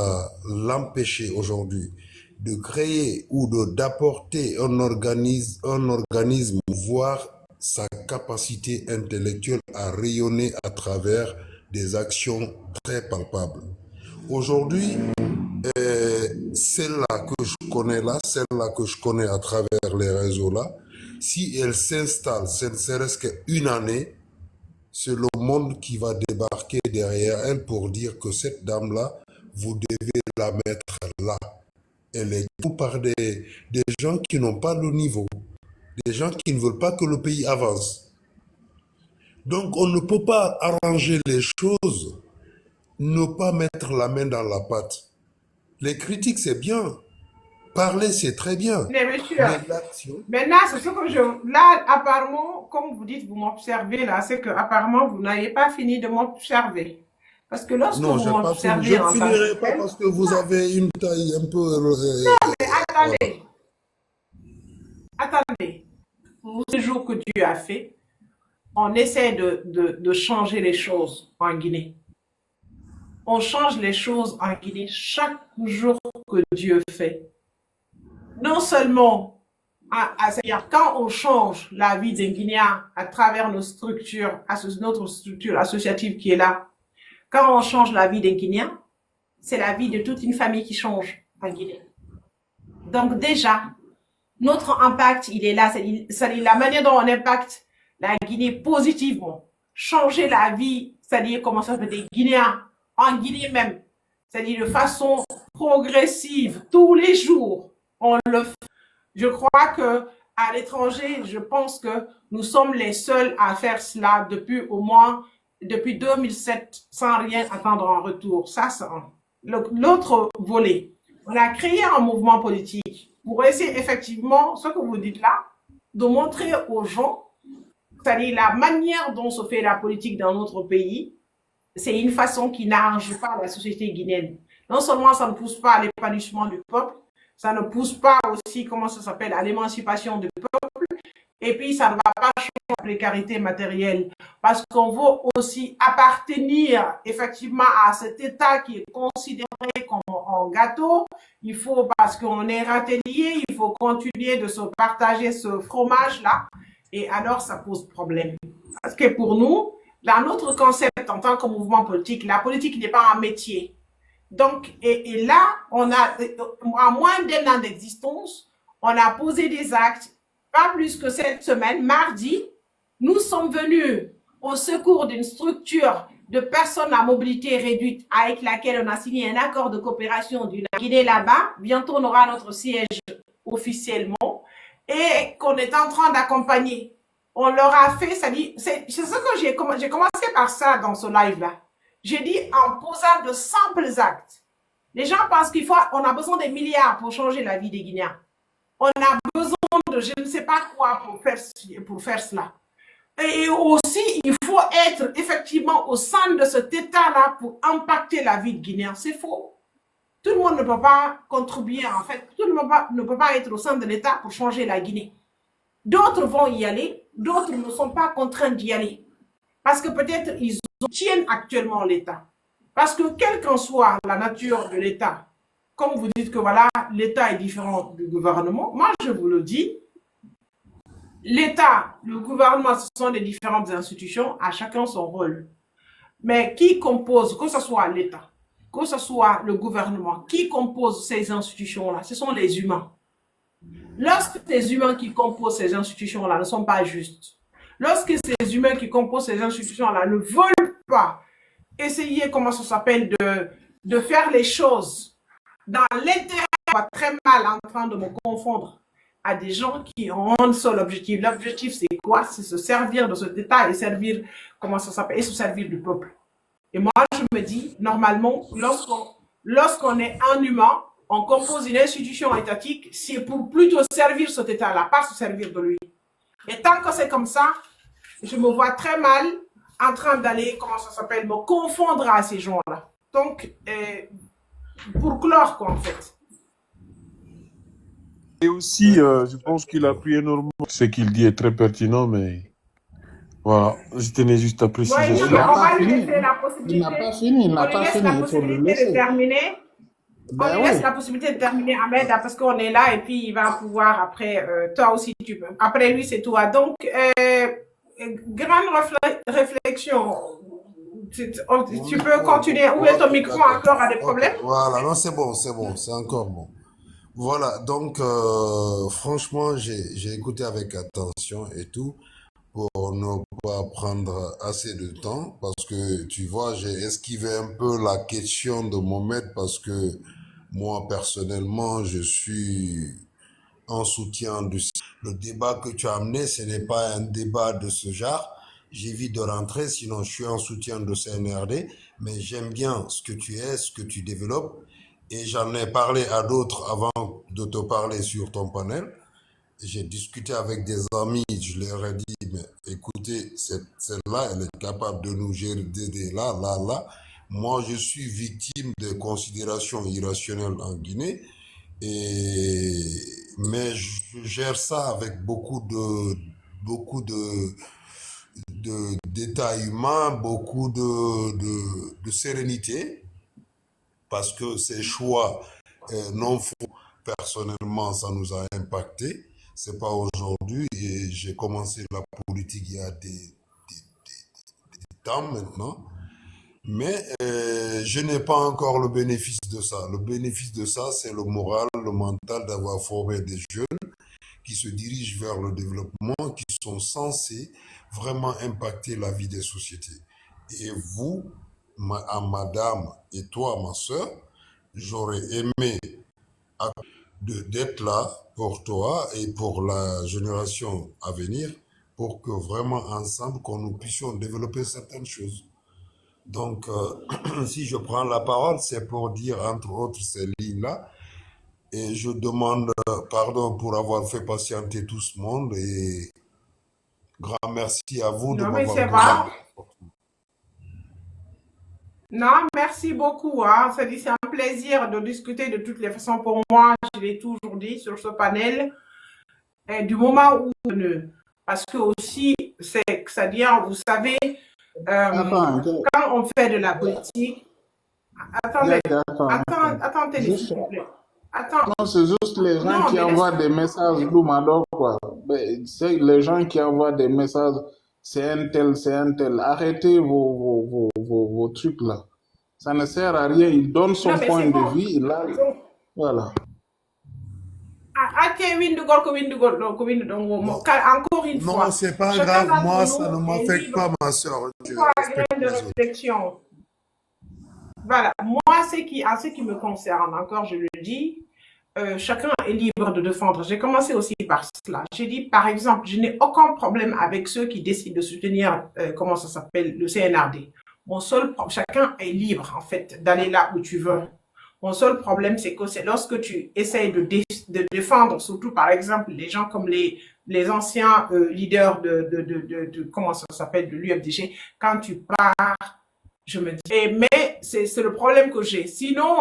l'empêcher aujourd'hui de créer ou d'apporter un organisme, voire sa capacité intellectuelle à rayonner à travers des actions très palpables. Aujourd'hui, celle-là que je connais là, celle-là que je connais à travers les réseaux là, si elle s'installe, ce ne serait-ce qu'une année, c'est le monde qui va débarquer derrière elle pour dire que cette dame-là, vous devez la mettre là. Elle est tout par des gens qui n'ont pas le niveau, des gens qui ne veulent pas que le pays avance. Donc on ne peut pas arranger les choses, ne pas mettre la main dans la pâte. Les critiques, c'est bien. Parler, c'est très bien. Mais monsieur, Mais l'action... maintenant, c'est ce que là, apparemment, comme vous dites, vous m'observez là, c'est que apparemment vous n'avez pas fini de m'observer. Parce que lorsque Non, vous je m'observez ne en tant finirai que pas tel, parce que vous avez une taille un peu... mais attendez, pour ce jour que Dieu a fait, on essaie de changer les choses en Guinée. On change les choses en Guinée chaque jour que Dieu fait. Non seulement, c'est-à-dire quand on change la vie des Guinéens à travers nos structures, notre structure associative qui est là, quand on change la vie des Guinéens, c'est la vie de toute une famille qui change en Guinée. Donc déjà, notre impact, il est là, c'est-à-dire la manière dont on impacte la Guinée positivement, changer la vie, c'est-à-dire comment ça fait des Guinéens, en Guinée même, c'est-à-dire de façon progressive, tous les jours, on le fait. Je crois que à l'étranger, je pense que nous sommes les seuls à faire cela depuis 2007, sans rien attendre en retour. Ça, c'est l'autre volet. On a créé un mouvement politique pour essayer effectivement, ce que vous dites là, de montrer aux gens, c'est-à-dire la manière dont se fait la politique dans notre pays, c'est une façon qui n'arrange pas la société guinéenne. Non seulement ça ne pousse pas à l'épanouissement du peuple, ça ne pousse pas aussi, comment ça s'appelle, à l'émancipation du peuple, et puis ça ne va pas changer la précarité matérielle, parce qu'on veut aussi appartenir effectivement à cet État qui est considéré comme un gâteau. Il faut, parce qu'on est râtelier, il faut continuer de se partager ce fromage-là, et alors ça pose problème. Parce que pour nous, dans notre concept en tant que mouvement politique, la politique n'est pas un métier. Donc, et là, on a, à moins d'un an d'existence, on a posé des actes, pas plus que cette semaine, mardi, nous sommes venus au secours d'une structure de personnes à mobilité réduite avec laquelle on a signé un accord de coopération d'une Guinée là-bas. Bientôt, on aura notre siège officiellement et qu'on est en train d'accompagner. On leur a fait, c'est ce que j'ai commencé par ça dans ce live-là. J'ai dit en posant de simples actes. Les gens pensent on a besoin des milliards pour changer la vie des Guinéens. On a besoin de je ne sais pas quoi pour faire cela. Et aussi, il faut être effectivement au sein de cet État-là pour impacter la vie de Guinéens. C'est faux. Tout le monde ne peut pas contribuer, en fait. Tout le monde ne peut pas être au sein de l'État pour changer la Guinée. D'autres vont y aller, d'autres ne sont pas contraints d'y aller. Parce que peut-être ils tiennent actuellement l'État. Parce que quelle qu'en soit la nature de l'État, comme vous dites que voilà, l'État est différent du gouvernement, moi je vous le dis, l'État, le gouvernement, ce sont les différentes institutions, à chacun son rôle. Mais qui compose, que ce soit l'État, que ce soit le gouvernement, qui compose ces institutions-là, ce sont les humains. Lorsque ces humains qui composent ces institutions-là ne sont pas justes, lorsque ces humains qui composent ces institutions-là ne veulent pas essayer, comment ça s'appelle, de faire les choses dans l'intérêt, on va très mal en train de me confondre à des gens qui ont un seul objectif. L'objectif, c'est quoi? C'est se servir de cet État et servir, comment ça s'appelle, et se servir du peuple. Et moi, je me dis, normalement, lorsqu'on est un humain, on compose une institution étatique, c'est pour plutôt servir cet État-là, pas se servir de lui. Et tant que c'est comme ça, je me vois très mal en train d'aller, comment ça s'appelle, me confondre à ces gens-là. Donc, pour clore, quoi, en fait. Et aussi, je pense qu'il a pris énormément. Ce qu'il dit est très pertinent, mais voilà, je tenais juste à préciser Ouais, Il ça. n'a on pas va lui fini. laisser la Il n'a possibilité. pas fini. Il On n'a lui pas laisse fini. la Il faut le possibilité de laisser. terminer. On Ben lui laisse oui. la possibilité de terminer, Ahmed, parce qu'on est là et puis il va pouvoir après, toi aussi tu peux. Après lui, c'est toi. Donc, grande réflexion. Tu peux continuer. Où est ton micro D'accord. encore a des Ok, problèmes? voilà, non, c'est bon, c'est encore bon. Voilà, donc franchement, j'ai écouté avec attention et tout pour ne pas prendre assez de temps parce que tu vois, j'ai esquivé un peu la question de Mohamed parce que moi personnellement, je suis en soutien du... Le débat que tu as amené, ce n'est pas un débat de ce genre. J'évite de rentrer, sinon je suis en soutien de CNRD, mais j'aime bien ce que tu es, ce que tu développes, et j'en ai parlé à d'autres avant de te parler sur ton panel. J'ai discuté avec des amis, je leur ai dit, mais écoutez, celle-là, elle est capable de nous gérer d'aider là, là, là. Moi, je suis victime de considérations irrationnelles en Guinée. Mais je gère ça avec d'état humain, de sérénité, parce que ces choix non faux, personnellement, ça nous a impacté. C'est pas aujourd'hui, et j'ai commencé la politique il y a des temps maintenant. Mais je n'ai pas encore le bénéfice de ça. Le bénéfice de ça, c'est le moral, le mental d'avoir formé des jeunes qui se dirigent vers le développement, qui sont censés vraiment impacter la vie des sociétés. Et vous, madame, et toi, ma soeur, j'aurais aimé d'être là pour toi et pour la génération à venir, pour que vraiment ensemble, qu'on nous puissions développer certaines choses. Donc, si je prends la parole, c'est pour dire, entre autres, ces lignes-là. Et je demande pardon pour avoir fait patienter tout ce monde. Et grand merci à vous de Non, mais m'avoir c'est donné. pas. Non, merci beaucoup. Hein. C'est un plaisir de discuter de toutes les façons. Pour moi, je l'ai toujours dit sur ce panel, du moment où parce que aussi, c'est-à-dire, vous savez, Attends, quand on fait de la politique, attendez, attends. attendez, s'il Juste, vous plaît. Attends, non, c'est juste les gens non, qui mais envoient des messages Loumador, quoi. Ben, c'est les gens qui envoient des messages, c'est un tel, c'est un tel. Arrêtez vos trucs là. Ça ne sert à rien. Il donne non, son mais point c'est de bon. vue, là, voilà. Ate Windugol, ko Windugol, donc Non, encore une fois, non, c'est pas chacun grave. Moi, d'entre ça ne nous est m'affecte libre pas, ma soeur. Je à respecte grain de les autres. réflexion. Voilà, moi, en ce qui me concerne, encore je le dis, chacun est libre de défendre. J'ai commencé aussi par cela. J'ai dit, par exemple, je n'ai aucun problème avec ceux qui décident de soutenir, comment ça s'appelle, le CNRD. Chacun est libre, en fait, d'aller là où tu veux. Mon seul problème, c'est que c'est lorsque tu essayes de défendre, surtout par exemple les gens comme les anciens leaders de comment ça s'appelle, de l'UFDG, quand tu pars, je me dis, mais c'est le problème que j'ai. Sinon,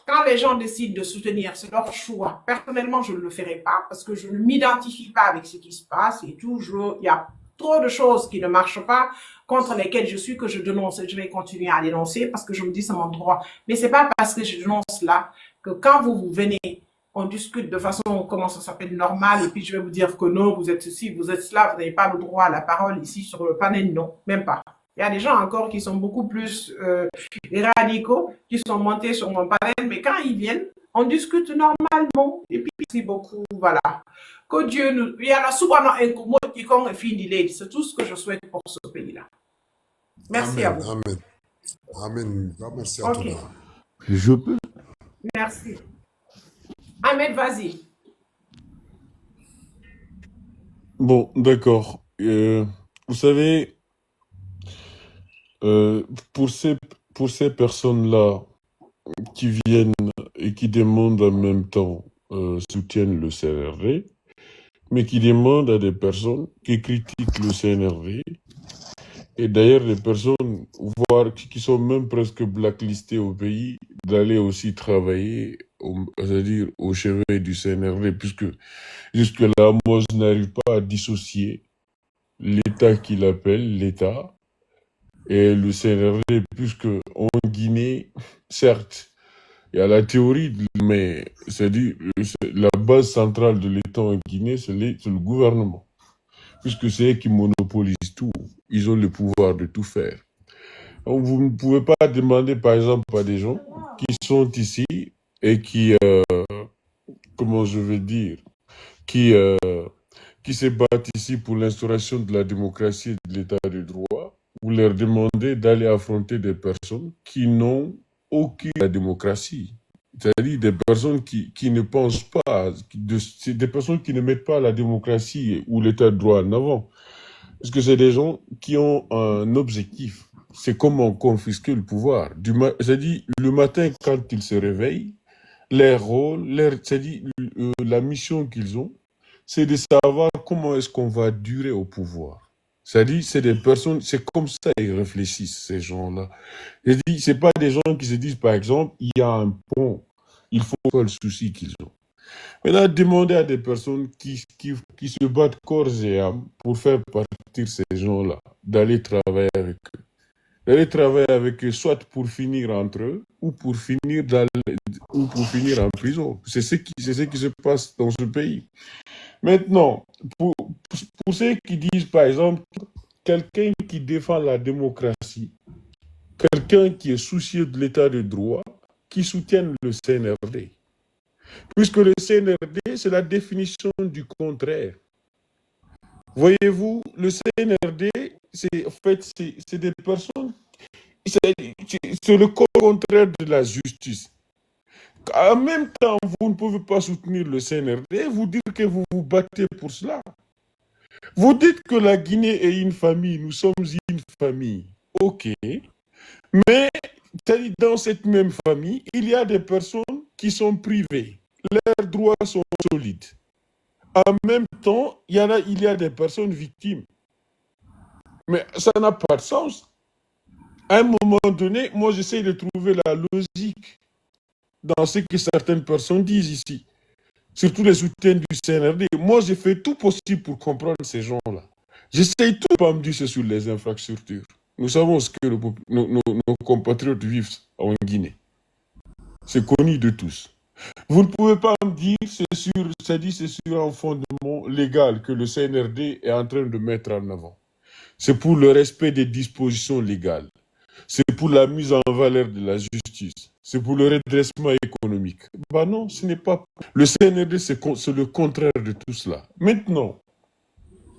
quand les gens décident de soutenir, c'est leur choix. Personnellement, je ne le ferai pas parce que je ne m'identifie pas avec ce qui se passe et toujours, il y a trop de choses qui ne marchent pas contre lesquelles je suis que je dénonce. Je vais continuer à dénoncer parce que je me dis c'est mon droit. Mais c'est pas parce que je dénonce là que quand vous venez, on discute de façon, comment ça s'appelle, normale et puis je vais vous dire que non, vous êtes ceci, vous êtes cela, vous n'avez pas le droit à la parole ici sur le panel, non, même pas. Il y a des gens encore qui sont beaucoup plus radicaux, qui sont montés sur mon panel, mais quand ils viennent, on discute normalement. Et puis, merci beaucoup, voilà. Que Dieu nous... Il y en a souvent un commun qui compte fini. C'est tout ce que je souhaite pour ce pays-là. Merci à vous. Amen. Amen. Merci à Ok, toi. Je peux. merci. Ahmed, vas-y. Bon, d'accord. Vous savez, Euh, pour ces, pour ces personnes-là qui viennent et qui demandent en même temps soutiennent le CNRD, mais qui demandent à des personnes qui critiquent le CNRD, et d'ailleurs des personnes, voire qui sont même presque blacklistées au pays, d'aller aussi travailler, c'est-à-dire au chevet du CNRD, puisque jusque-là, moi, je n'arrive pas à dissocier l'État qu'il appelle l'État et le CNRD, puisque en Guinée, certes, il y a la théorie, mais c'est-à-dire la base centrale de l'État en Guinée, c'est le gouvernement, puisque c'est eux qui monopolisent tout. Ils ont le pouvoir de tout faire. Donc, vous ne pouvez pas demander, par exemple, à des gens qui sont ici et qui, comment je vais dire, qui, qui se battent ici pour l'instauration de la démocratie et de l'état de droit, vous leur demandez d'aller affronter des personnes qui n'ont aucune démocratie. C'est-à-dire des personnes qui ne pensent pas, c'est des personnes qui ne mettent pas la démocratie ou l'état de droit en avant. Parce que c'est des gens qui ont un objectif. C'est comment confisquer le pouvoir. C'est-à-dire, le matin, quand ils se réveillent, leur rôle, c'est-à-dire la mission qu'ils ont, c'est de savoir comment est-ce qu'on va durer au pouvoir. C'est-à-dire, c'est des personnes, c'est comme ça qu'ils réfléchissent, ces gens-là. C'est-à-dire, c'est pas des gens qui se disent, par exemple, il y a un pont, il faut pas le souci qu'ils ont. Maintenant, demander à des personnes qui se battent corps et âme pour faire partir ces gens-là, d'aller travailler avec eux. D'aller travailler avec eux, soit pour finir entre eux, ou pour finir, ou pour finir en prison. C'est ce qui se passe dans ce pays. Maintenant, pour ceux qui disent, par exemple, quelqu'un qui défend la démocratie, quelqu'un qui est soucieux de l'état de droit, qui soutiennent le CNRD. Puisque le CNRD, c'est la définition du contraire. Voyez-vous, le CNRD, c'est en fait, c'est des personnes, c'est le contraire de la justice. En même temps, vous ne pouvez pas soutenir le CNRD, vous dites que vous vous battez pour cela. Vous dites que la Guinée est une famille, nous sommes une famille. Ok. Mais dans cette même famille, il y a des personnes qui sont privées. Leurs droits sont solides. En même temps, il y a des personnes victimes. Mais ça n'a pas de sens. À un moment donné, moi, j'essaie de trouver la logique dans ce que certaines personnes disent ici. Surtout les soutiens du CNRD. Moi, j'ai fait tout possible pour comprendre ces gens-là. J'essaie tout pas me dire c'est sur les infrastructures. Nous savons ce que nos compatriotes vivent en Guinée. C'est connu de tous. Vous ne pouvez pas me dire c'est sur un fondement légal que le CNRD est en train de mettre en avant. C'est pour le respect des dispositions légales. C'est pour la mise en valeur de la justice. C'est pour le redressement économique. Ben non, ce n'est pas. Le CNRD, c'est le contraire de tout cela. Maintenant,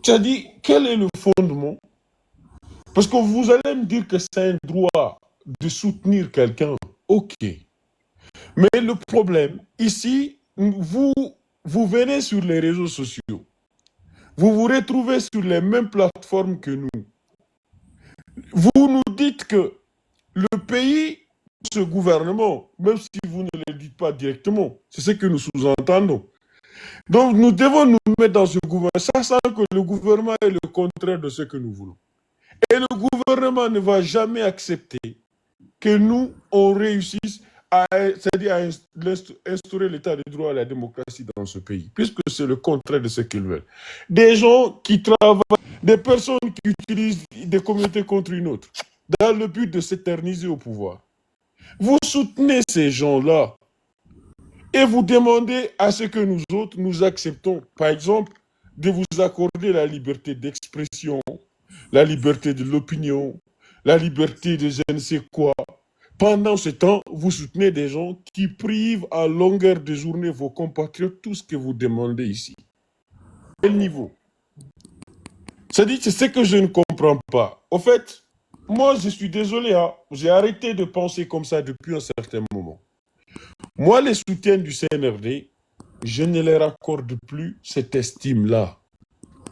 tu as dit, quel est le fondement? Parce que vous allez me dire que c'est un droit de soutenir quelqu'un. Ok. Mais le problème, ici, vous venez sur les réseaux sociaux. Vous vous retrouvez sur les mêmes plateformes que nous. Vous nous dites que le pays, ce gouvernement, même si vous ne le dites pas directement, c'est ce que nous sous-entendons. Donc nous devons nous mettre dans ce gouvernement, sachant que le gouvernement est le contraire de ce que nous voulons. Et le gouvernement ne va jamais accepter que nous, on réussisse c'est-à-dire à instaurer l'état de droit et la démocratie dans ce pays, puisque c'est le contraire de ce qu'ils veulent. Des gens qui travaillent, des personnes qui utilisent des communautés contre une autre, dans le but de s'éterniser au pouvoir. Vous soutenez ces gens-là et vous demandez à ce que nous autres, nous acceptons, par exemple, de vous accorder la liberté d'expression, la liberté de l'opinion, la liberté de je ne sais quoi. Pendant ce temps, vous soutenez des gens qui privent à longueur de journée vos compatriotes tout ce que vous demandez ici. Quel niveau? C'est ce que je ne comprends pas. Au fait, moi, je suis désolé, hein, j'ai arrêté de penser comme ça depuis un certain moment. Moi, les soutiens du CNRD, je ne leur accorde plus cette estime-là.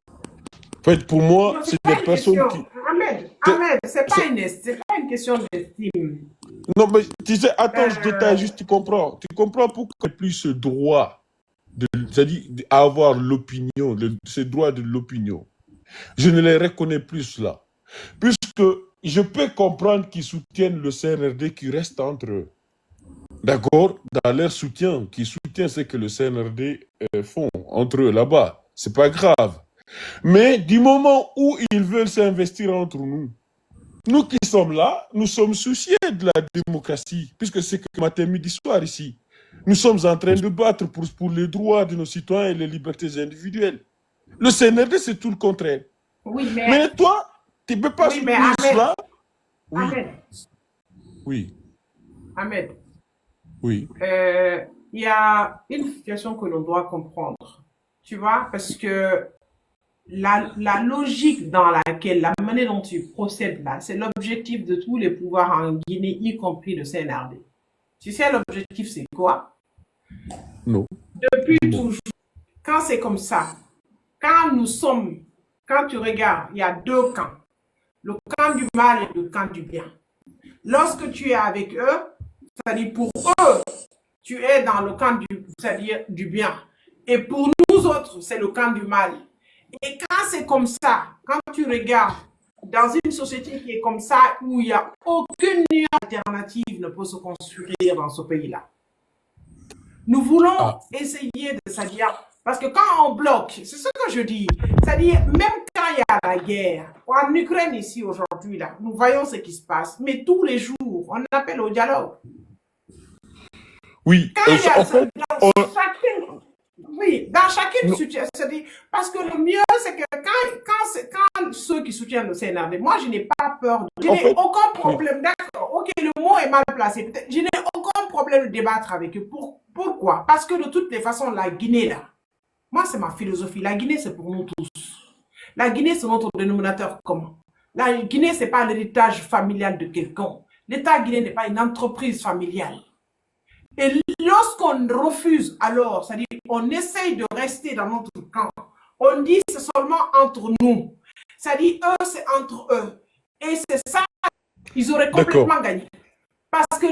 En fait, pour moi, c'est des personnes qui... Ahmed, c'est pas une question d'estime. Non, mais tu sais, attends, je détaille juste, tu comprends. Tu comprends pourquoi il n'y a plus ce droit, c'est-à-dire avoir l'opinion, ce droit de l'opinion. Je ne les reconnais plus là. Puisque je peux comprendre qu'ils soutiennent le CNRD qui reste entre eux. D'accord? Dans leur soutien, qui soutient ce que le CNRD font entre eux là-bas. C'est pas grave. Mais du moment où ils veulent s'investir entre nous, nous qui sommes là, nous sommes souciés de la démocratie, puisque c'est que matin, midi, soir ici. Nous sommes en train de battre pour les droits de nos citoyens et les libertés individuelles. Le CNRD, c'est tout le contraire. Oui, Mais toi, tu ne peux pas soutenir cela. Oui. Ahmed. Oui. Ahmed. Oui. Il y a une situation que l'on doit comprendre. Tu vois, parce que la logique dans laquelle, la manière dont tu procèdes là, c'est l'objectif de tous les pouvoirs en Guinée, y compris le CNRD. Tu sais, l'objectif, c'est quoi? Non. Depuis toujours, quand c'est comme ça, quand tu regardes, il y a deux camps. Le camp du mal et le camp du bien. Lorsque tu es avec eux, c'est-à-dire pour eux, tu es dans le camp c'est-à-dire du bien. Et pour nous autres, c'est le camp du mal. Et quand c'est comme ça, quand tu regardes dans une société qui est comme ça, où il n'y a aucune alternative ne peut se construire dans ce pays-là, nous voulons essayer de c'est-à-dire, parce que quand on bloque, c'est ce que je dis, c'est-à-dire même quand il y a la guerre, en Ukraine ici aujourd'hui, là, nous voyons ce qui se passe, mais tous les jours, on appelle au dialogue. Oui, quand il y a, dans chacune situation, c'est-à-dire, parce que le mieux, c'est que quand ceux qui soutiennent le CNRD, moi, je n'ai pas peur, je n'ai aucun problème, d'accord, ok, le mot est mal placé, peut-être, je n'ai aucun problème de débattre avec eux. Pourquoi? Parce que de toutes les façons, la Guinée, là, moi, c'est ma philosophie, la Guinée, c'est pour nous tous. La Guinée, c'est notre dénominateur commun. La Guinée, ce n'est pas l'héritage familial de quelqu'un. L'État guinéen n'est pas une entreprise familiale. Et lorsqu'on refuse, alors, c'est-à-dire on essaye de rester dans notre camp, on dit c'est seulement entre nous. C'est-à-dire eux, c'est entre eux. Et c'est ça, ils auraient complètement gagné. Parce que,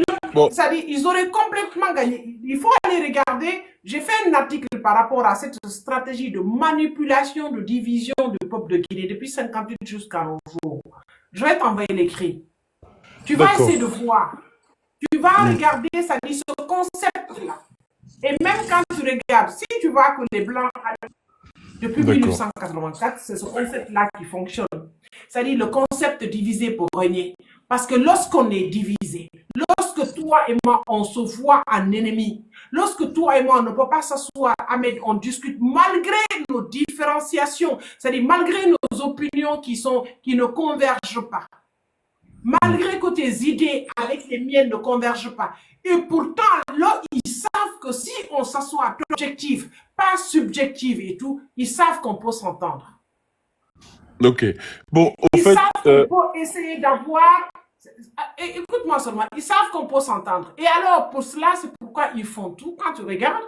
c'est-à-dire, ils auraient complètement gagné. Il faut aller regarder, j'ai fait un article par rapport à cette stratégie de manipulation, de division du peuple de Guinée depuis 58 jusqu'à nos jours. Je vais t'envoyer l'écrit. Tu vas essayer de voir. Tu vas regarder, ça dit ce concept-là. Et même quand tu regardes, si tu vois que les Blancs, depuis 1984, c'est ce concept-là qui fonctionne. C'est-à-dire le concept divisé pour régner. Parce que lorsqu'on est divisé, lorsque toi et moi, on se voit en ennemi, lorsque toi et moi, on ne peut pas s'asseoir, Ahmed, on discute malgré nos différenciations, c'est-à-dire malgré nos opinions qui ne convergent pas. Malgré que tes idées avec les miennes ne convergent pas. Et pourtant, là, ils savent que si on s'assoit objectif, pas subjectif et tout, ils savent qu'on peut s'entendre. Ok. Bon, ils savent qu'on peut essayer d'avoir... Écoute-moi seulement, ils savent qu'on peut s'entendre. Et alors, pour cela, c'est pourquoi ils font tout. Quand tu regardes,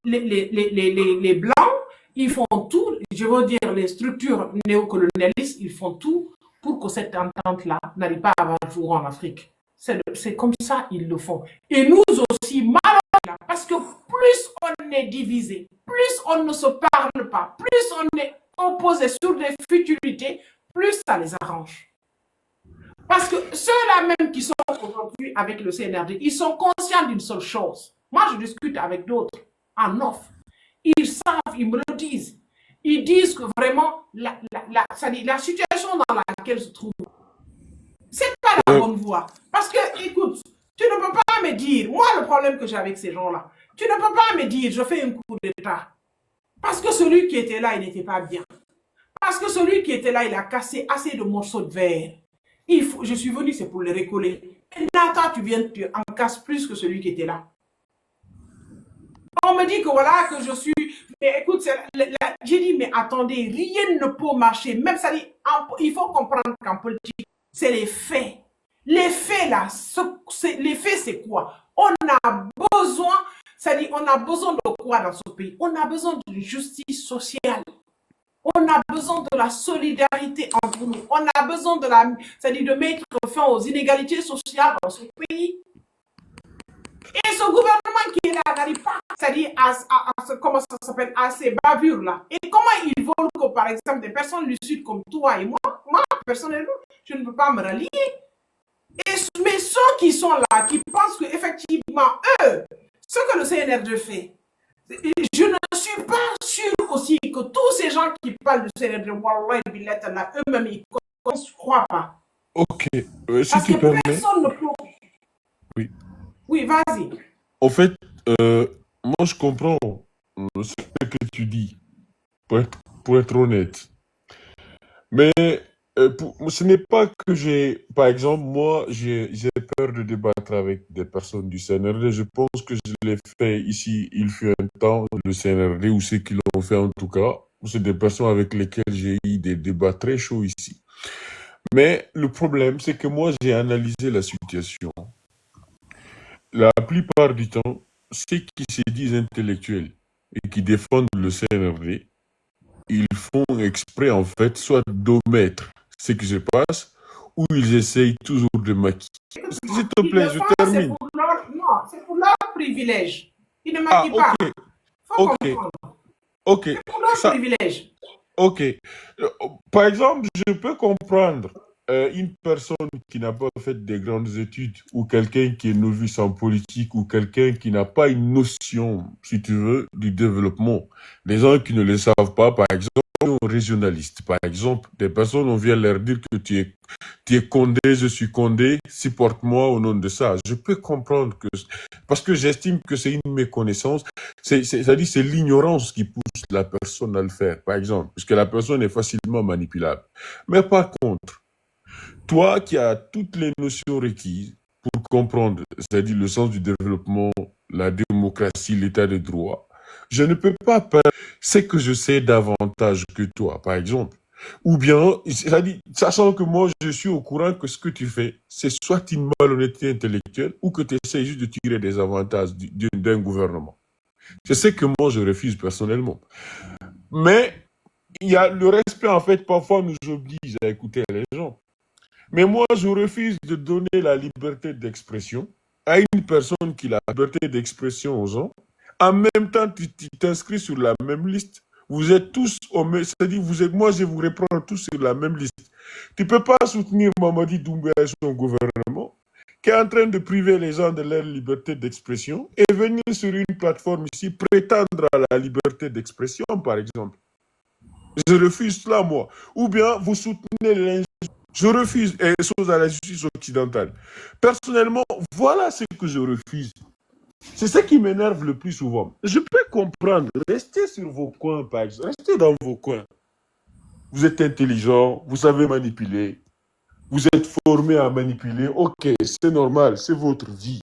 les Blancs, ils font tout, je veux dire, les structures néocolonialistes, ils font tout pour que cette entente-là n'arrive pas à avoir jour en Afrique. C'est comme ça ils le font. Et nous aussi, malheureusement, parce que plus on est divisé, plus on ne se parle pas, plus on est opposé sur des futilités, plus ça les arrange. Parce que ceux-là même qui sont aujourd'hui avec le CNRD, ils sont conscients d'une seule chose. Moi, je discute avec d'autres en off. Ils savent, ils me le disent. Ils disent que vraiment, la situation dans laquelle se trouve, c'est pas la bonne voie. Parce que, écoute, tu ne peux pas me dire, moi, le problème que j'ai avec ces gens-là, tu ne peux pas me dire, je fais un coup d'État. Parce que celui qui était là, il n'était pas bien. Parce que celui qui était là, il a cassé assez de morceaux de verre. Je suis venu, c'est pour les recoller. Et là, toi, tu en casses plus que celui qui était là. On me dit que voilà, que je suis... Mais écoute, j'ai dit, mais attendez, rien ne peut marcher. Même ça dit, il faut comprendre qu'en politique, c'est les faits. Les faits, là, les faits, c'est quoi? On a besoin, ça dit, on a besoin de quoi dans ce pays? On a besoin d'une justice sociale. On a besoin de la solidarité entre nous. On a besoin c'est-à-dire de mettre fin aux inégalités sociales dans ce pays. Et ce gouvernement qui est là n'arrive pas, c'est-à-dire comment ça s'appelle, à ces bavures-là. Et comment ils veulent que, par exemple, des personnes du Sud comme toi et moi, personnellement, je ne peux pas me rallier. Mais ceux qui sont là, qui pensent qu'effectivement, eux, ce que le CNRD fait, je ne suis pas sûr aussi que tous ces gens qui parlent du CNRD, eux-mêmes, ils ne croient pas. Ok, si Parce tu que permets. personne ne peut. Oui. Oui, vas-y. En fait, moi je comprends ce que tu dis, pour être honnête. Mais ce n'est pas que par exemple, moi, j'ai peur de débattre avec des personnes du CNRD. Je pense que je l'ai fait ici, il fut un temps, le CNRD, ou ceux qui l'ont fait en tout cas. C'est des personnes avec lesquelles j'ai eu des débats très chauds ici. Mais le problème, c'est que moi, j'ai analysé la situation. La plupart du temps, ceux qui se disent intellectuels et qui défendent le CNRD, ils font exprès, en fait, soit d'omettre ce qui se passe, ou ils essayent toujours de maquiller. S'il te plaît, je termine. C'est pour leur privilège. Ils ne Ah, maquillent pas. ok, Faut ok, comprendre. ok. C'est pour leur privilège. Ok. Par exemple, je peux comprendre une personne qui n'a pas fait des grandes études, ou quelqu'un qui est novice en politique, ou quelqu'un qui n'a pas une notion, si tu veux, du développement. Des gens qui ne le savent pas, par exemple, régionalistes. Par exemple, des personnes, on vient leur dire que tu es Condé, je suis Condé, supporte-moi au nom de ça. Je peux comprendre parce que j'estime que c'est une méconnaissance. C'est-à-dire, c'est l'ignorance qui pousse la personne à le faire, par exemple, puisque la personne est facilement manipulable. Mais par contre, toi qui as toutes les notions requises pour comprendre, c'est-à-dire le sens du développement, la démocratie, l'état de droit, je ne peux pas perdre ce que je sais davantage que toi, par exemple. Ou bien, c'est-à-dire, sachant que moi, je suis au courant que ce que tu fais, c'est soit une malhonnêteté intellectuelle ou que tu essaies juste de tirer des avantages d'un gouvernement. C'est ce que moi, je refuse personnellement. Mais il y a le respect, en fait, parfois nous oblige à écouter les gens. Mais moi, je refuse de donner la liberté d'expression à une personne qui a la liberté d'expression aux gens. En même temps, tu t'inscris sur la même liste. Vous êtes tous au même, c'est-à-dire moi je vous reprends tous sur la même liste. Tu ne peux pas soutenir Mamadi Doumbouya et son gouvernement qui est en train de priver les gens de leur liberté d'expression et venir sur une plateforme ici prétendre à la liberté d'expression, par exemple. Je refuse cela, moi. Ou bien vous soutenez l'injustice. Je refuse les choses à la justice occidentale. Personnellement, voilà ce que je refuse. C'est ce qui m'énerve le plus souvent. Je peux comprendre. Restez sur vos coins, par exemple. Restez dans vos coins. Vous êtes intelligent, vous savez manipuler. Vous êtes formé à manipuler. Ok, c'est normal, c'est votre vie.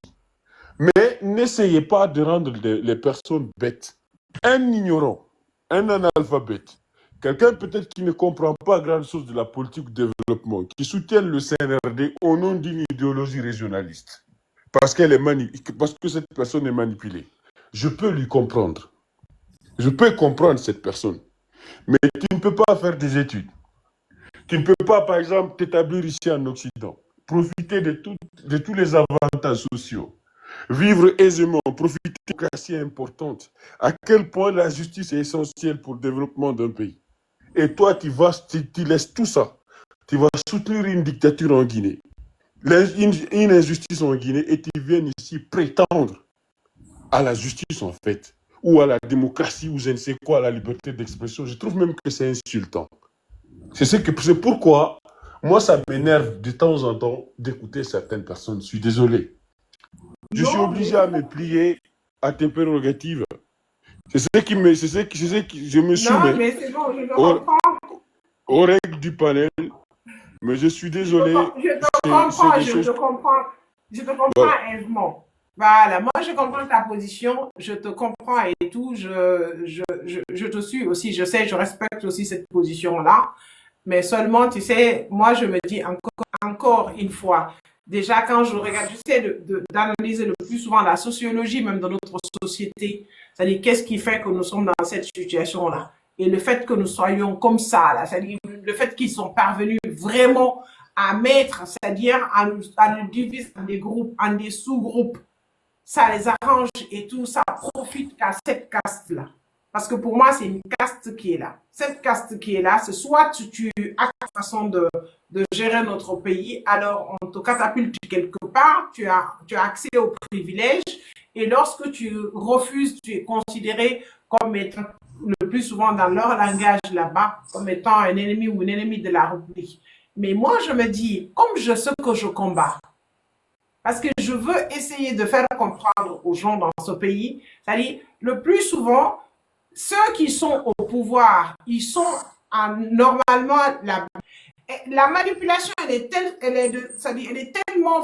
Mais n'essayez pas de rendre les personnes bêtes. Un ignorant, un analphabète, quelqu'un peut-être qui ne comprend pas grand-chose de la politique de développement, qui soutient le CNRD au nom d'une idéologie régionaliste. Parce que cette personne est manipulée. Je peux lui comprendre. Je peux comprendre cette personne. Mais tu ne peux pas faire des études. Tu ne peux pas, par exemple, t'établir ici en Occident. Profiter de tous les avantages sociaux. Vivre aisément, profiter de la démocratie importante. À quel point la justice est essentielle pour le développement d'un pays. Et toi, tu laisses tout ça. Tu vas soutenir une dictature en Guinée. Une injustice en Guinée et tu viens ici prétendre à la justice en fait, ou à la démocratie, ou je ne sais quoi, à la liberté d'expression. Je trouve même que c'est insultant. C'est pourquoi, moi, ça m'énerve de temps en temps d'écouter certaines personnes. Je suis désolé. Je suis obligé à me plier à tes prérogatives. C'est ce qui je me soumets. Non, mais c'est bon, je comprends. Aux règles du panel. Mais je suis désolé. Je te comprends aisément. Voilà, moi je comprends ta position, je te comprends et tout, je te suis aussi, je sais, je respecte aussi cette position-là, mais seulement, tu sais, moi je me dis encore une fois, déjà quand je regarde, j'essaie d'analyser le plus souvent la sociologie même de notre société, c'est-à-dire qu'est-ce qui fait que nous sommes dans cette situation-là. Et le fait que nous soyons comme ça, là, c'est-à-dire le fait qu'ils sont parvenus vraiment à mettre, c'est-à-dire à nous diviser en des groupes, en des sous-groupes, ça les arrange et tout, ça profite à cette caste-là. Parce que pour moi, c'est une caste qui est là. Cette caste qui est là, c'est soit tu as une façon de gérer notre pays, alors on te catapulte quelque part, tu as accès aux privilèges, et lorsque tu refuses, tu es considéré comme étant, le plus souvent dans leur langage là-bas, comme étant un ennemi ou une ennemie de la République. Mais moi, je me dis, comme je sais que je combats, parce que je veux essayer de faire comprendre aux gens dans ce pays, c'est-à-dire, le plus souvent, ceux qui sont au pouvoir, ils sont normalement la manipulation, elle est tellement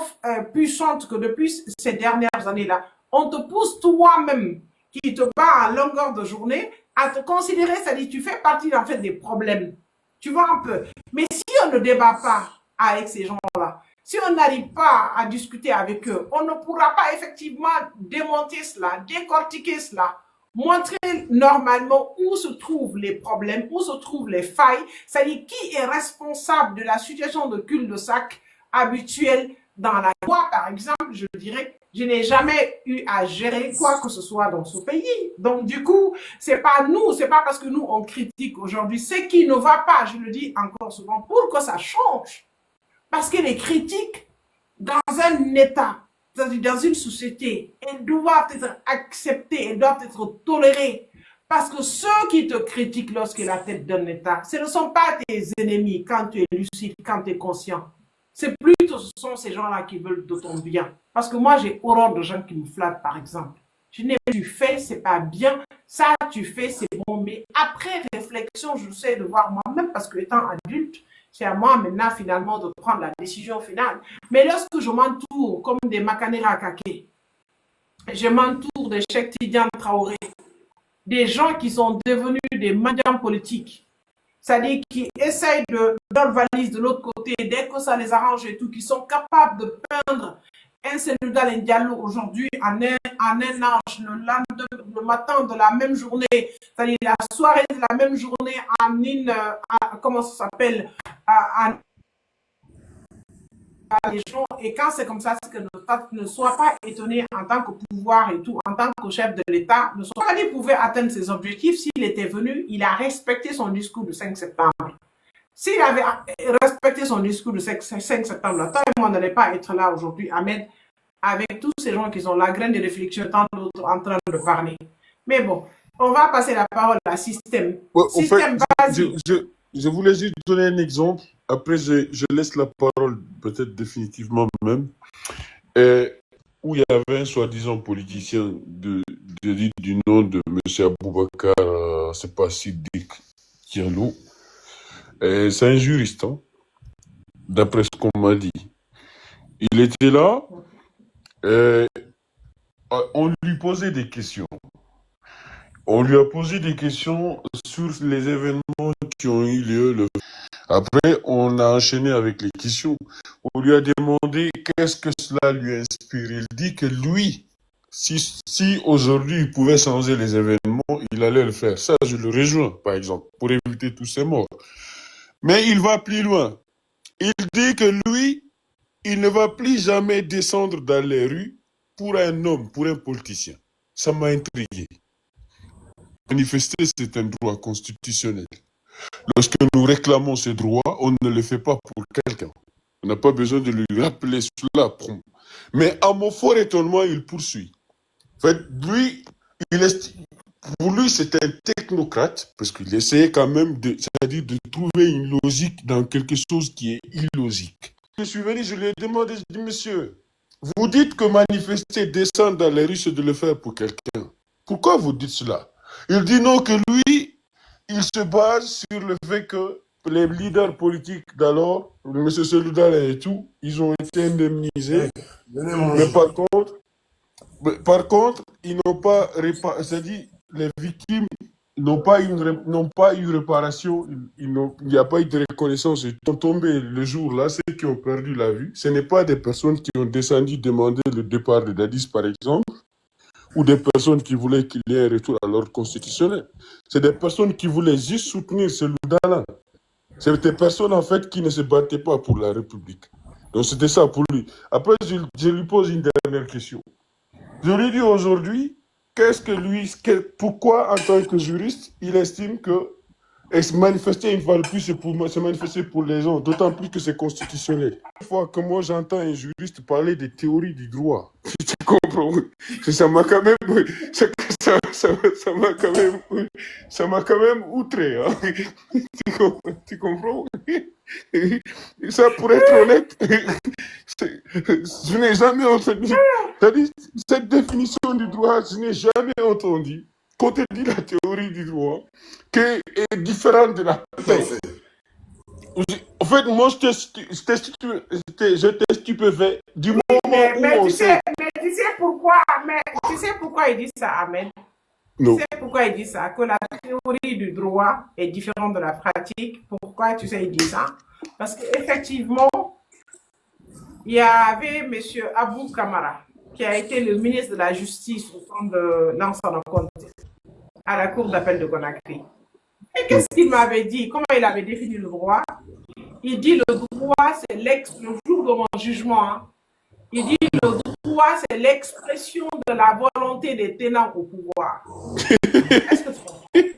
puissante que depuis ces dernières années-là, on te pousse toi-même qui te bat à longueur de journée à te considérer, c'est-à-dire tu fais partie en fait des problèmes. Tu vois un peu. Mais si on ne débat pas avec ces gens-là, si on n'arrive pas à discuter avec eux, on ne pourra pas effectivement démonter cela, décortiquer cela, montrer normalement où se trouvent les problèmes, où se trouvent les failles, c'est-à-dire qui est responsable de la situation de cul-de-sac habituelle dans la loi, par exemple, je dirais, je n'ai jamais eu à gérer quoi que ce soit dans ce pays. Donc, du coup, c'est pas nous, c'est pas parce que nous, on critique aujourd'hui ce qui ne va pas, je le dis encore souvent, pour que ça change. Parce que les critiques, dans un État, c'est-à-dire dans une société, elles doivent être acceptées, elles doivent être tolérées. Parce que ceux qui te critiquent lorsqu'il est la tête d'un État, ce ne sont pas tes ennemis quand tu es lucide, quand tu es conscient. C'est plutôt, ce sont ces gens-là qui veulent de ton bien. Parce que moi, j'ai horreur de gens qui me flattent, par exemple. Je n'ai pas, tu fais, c'est pas bien. Ça, tu fais, c'est bon. Mais après réflexion, je sais de voir moi-même, parce que étant adulte, c'est à moi maintenant finalement de prendre la décision finale. Mais lorsque je m'entoure comme des Makanera Kake, je m'entoure de Cheikh Tidiane Traoré, des gens qui sont devenus des mendiants politiques, c'est-à-dire qui essayent de leur valise de l'autre côté, dès que ça les arrange et tout, qui sont capables de peindre un Sénégal Diallo aujourd'hui en un ange, le matin de la même journée, c'est-à-dire la soirée de la même journée en une, comment ça s'appelle, les gens, et quand c'est comme ça, c'est que ne sois pas étonné en tant que pouvoir et tout, en tant que chef de l'État, ne sois pas qu'il pouvait atteindre ses objectifs s'il était venu, il a respecté son discours du 5 septembre. S'il avait respecté son discours du 5 septembre, toi et moi n'allait pas être là aujourd'hui, Ahmed, avec tous ces gens qui ont la graine de réflexion, tant d'autres en train de parler. Mais bon, on va passer la parole à Système. Ouais, Système, vas-y. Je voulais juste donner un exemple. Après, je laisse la parole, peut-être définitivement même, où il y avait un soi-disant politicien du nom de M. Aboubakar, c'est pas Siddiq Diallo. C'est un juriste, hein, d'après ce qu'on m'a dit. Il était là, on lui posait des questions. On lui a posé des questions sur les événements qui ont eu lieu. Après, on a enchaîné avec les questions. On lui a demandé qu'est-ce que cela lui inspire. Il dit que lui, si aujourd'hui il pouvait changer les événements, il allait le faire. Ça, je le rejoins, par exemple, pour éviter tous ces morts. Mais il va plus loin. Il dit que lui, il ne va plus jamais descendre dans les rues pour un homme, pour un politicien. Ça m'a intrigué. Manifester, c'est un droit constitutionnel. Lorsque nous réclamons ce droit, on ne le fait pas pour quelqu'un. On n'a pas besoin de lui rappeler cela. Mais à mon fort étonnement, il poursuit. En fait, lui, pour lui, c'est un technocrate, parce qu'il essayait quand même c'est-à-dire de trouver une logique dans quelque chose qui est illogique. Je suis venu, je lui ai demandé, je dis, monsieur, vous dites que manifester, descendre dans les rues, c'est de le faire pour quelqu'un. Pourquoi vous dites cela? Il dit non, que lui, il se base sur le fait que les leaders politiques d'alors, M. Seloudala et tout, ils ont été indemnisés. Mais par contre, ils n'ont pas réparé, c'est-à-dire les victimes n'ont pas eu réparation, il n'y a pas eu de reconnaissance. Ils sont tombés le jour-là, ceux qui ont perdu la vue. Ce n'est pas des personnes qui ont descendu demander le départ de Dadis, par exemple, ou des personnes qui voulaient qu'il y ait un retour à l'ordre constitutionnel. C'est des personnes qui voulaient juste soutenir celui-là. C'est des personnes, en fait, qui ne se battaient pas pour la République. Donc, c'était ça pour lui. Après, je lui pose une dernière question. Je lui dis aujourd'hui, pourquoi, en tant que juriste, il estime que se manifester une fois de plus, c'est se manifester pour les gens, d'autant plus que c'est constitutionnel. Une fois que moi j'entends un juriste parler des théories du droit, tu comprends? Ça m'a quand même, ça m'a quand même outré. Hein? Tu comprends? Ça, pour être honnête, je n'ai jamais entendu. C'est-à-dire, cette définition du droit, je n'ai jamais entendu. Quand on dit la théorie du droit, qui est différente de la paix. En fait, moi, j'étais stupéfait du moment où on sait. Mais tu sais pourquoi il dit ça, Ahmed? Non. Tu sais pourquoi il dit ça? Que la théorie du droit est différente de la pratique. Pourquoi tu sais il dit ça? Parce qu'effectivement, il y avait M. Abou Kamara, qui a été le ministre de la Justice au temps de Lansana Conté, à la Cour d'appel de Conakry. Et qu'est-ce qu'il m'avait dit? Comment il avait défini le droit? Il dit le droit, c'est le jour de mon jugement. Hein. Il dit le droit, c'est l'expression de la volonté des tenants au pouvoir. Est-ce que tu comprends?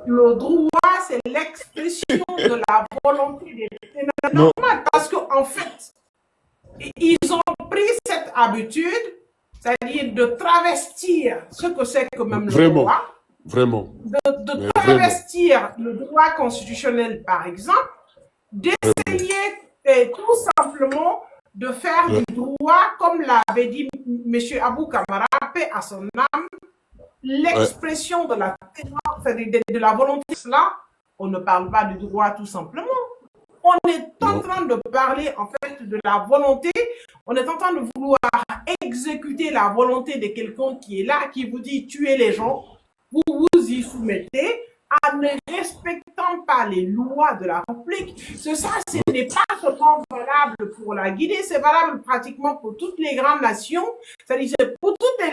Le droit, c'est l'expression de la volonté des tenants. Normal, parce qu'en fait, ils ont pris cette habitude, c'est-à-dire de travestir ce que c'est que même le droit. Vraiment. De travestir le droit constitutionnel, par exemple, d'essayer tout simplement de faire du droit, comme l'avait dit M. Abou Kamara, paix à son âme, l'expression de la volonté. Cela, on ne parle pas du droit tout simplement. On est en train de parler en fait de la volonté, on est en train de vouloir exécuter la volonté de quelqu'un qui est là, qui vous dit tuer les gens, vous vous y soumettez en ne respectant pas les lois de la République. Ce n'est pas seulement valable pour la Guinée, c'est valable pratiquement pour toutes les grandes nations, c'est-à-dire pour toutes les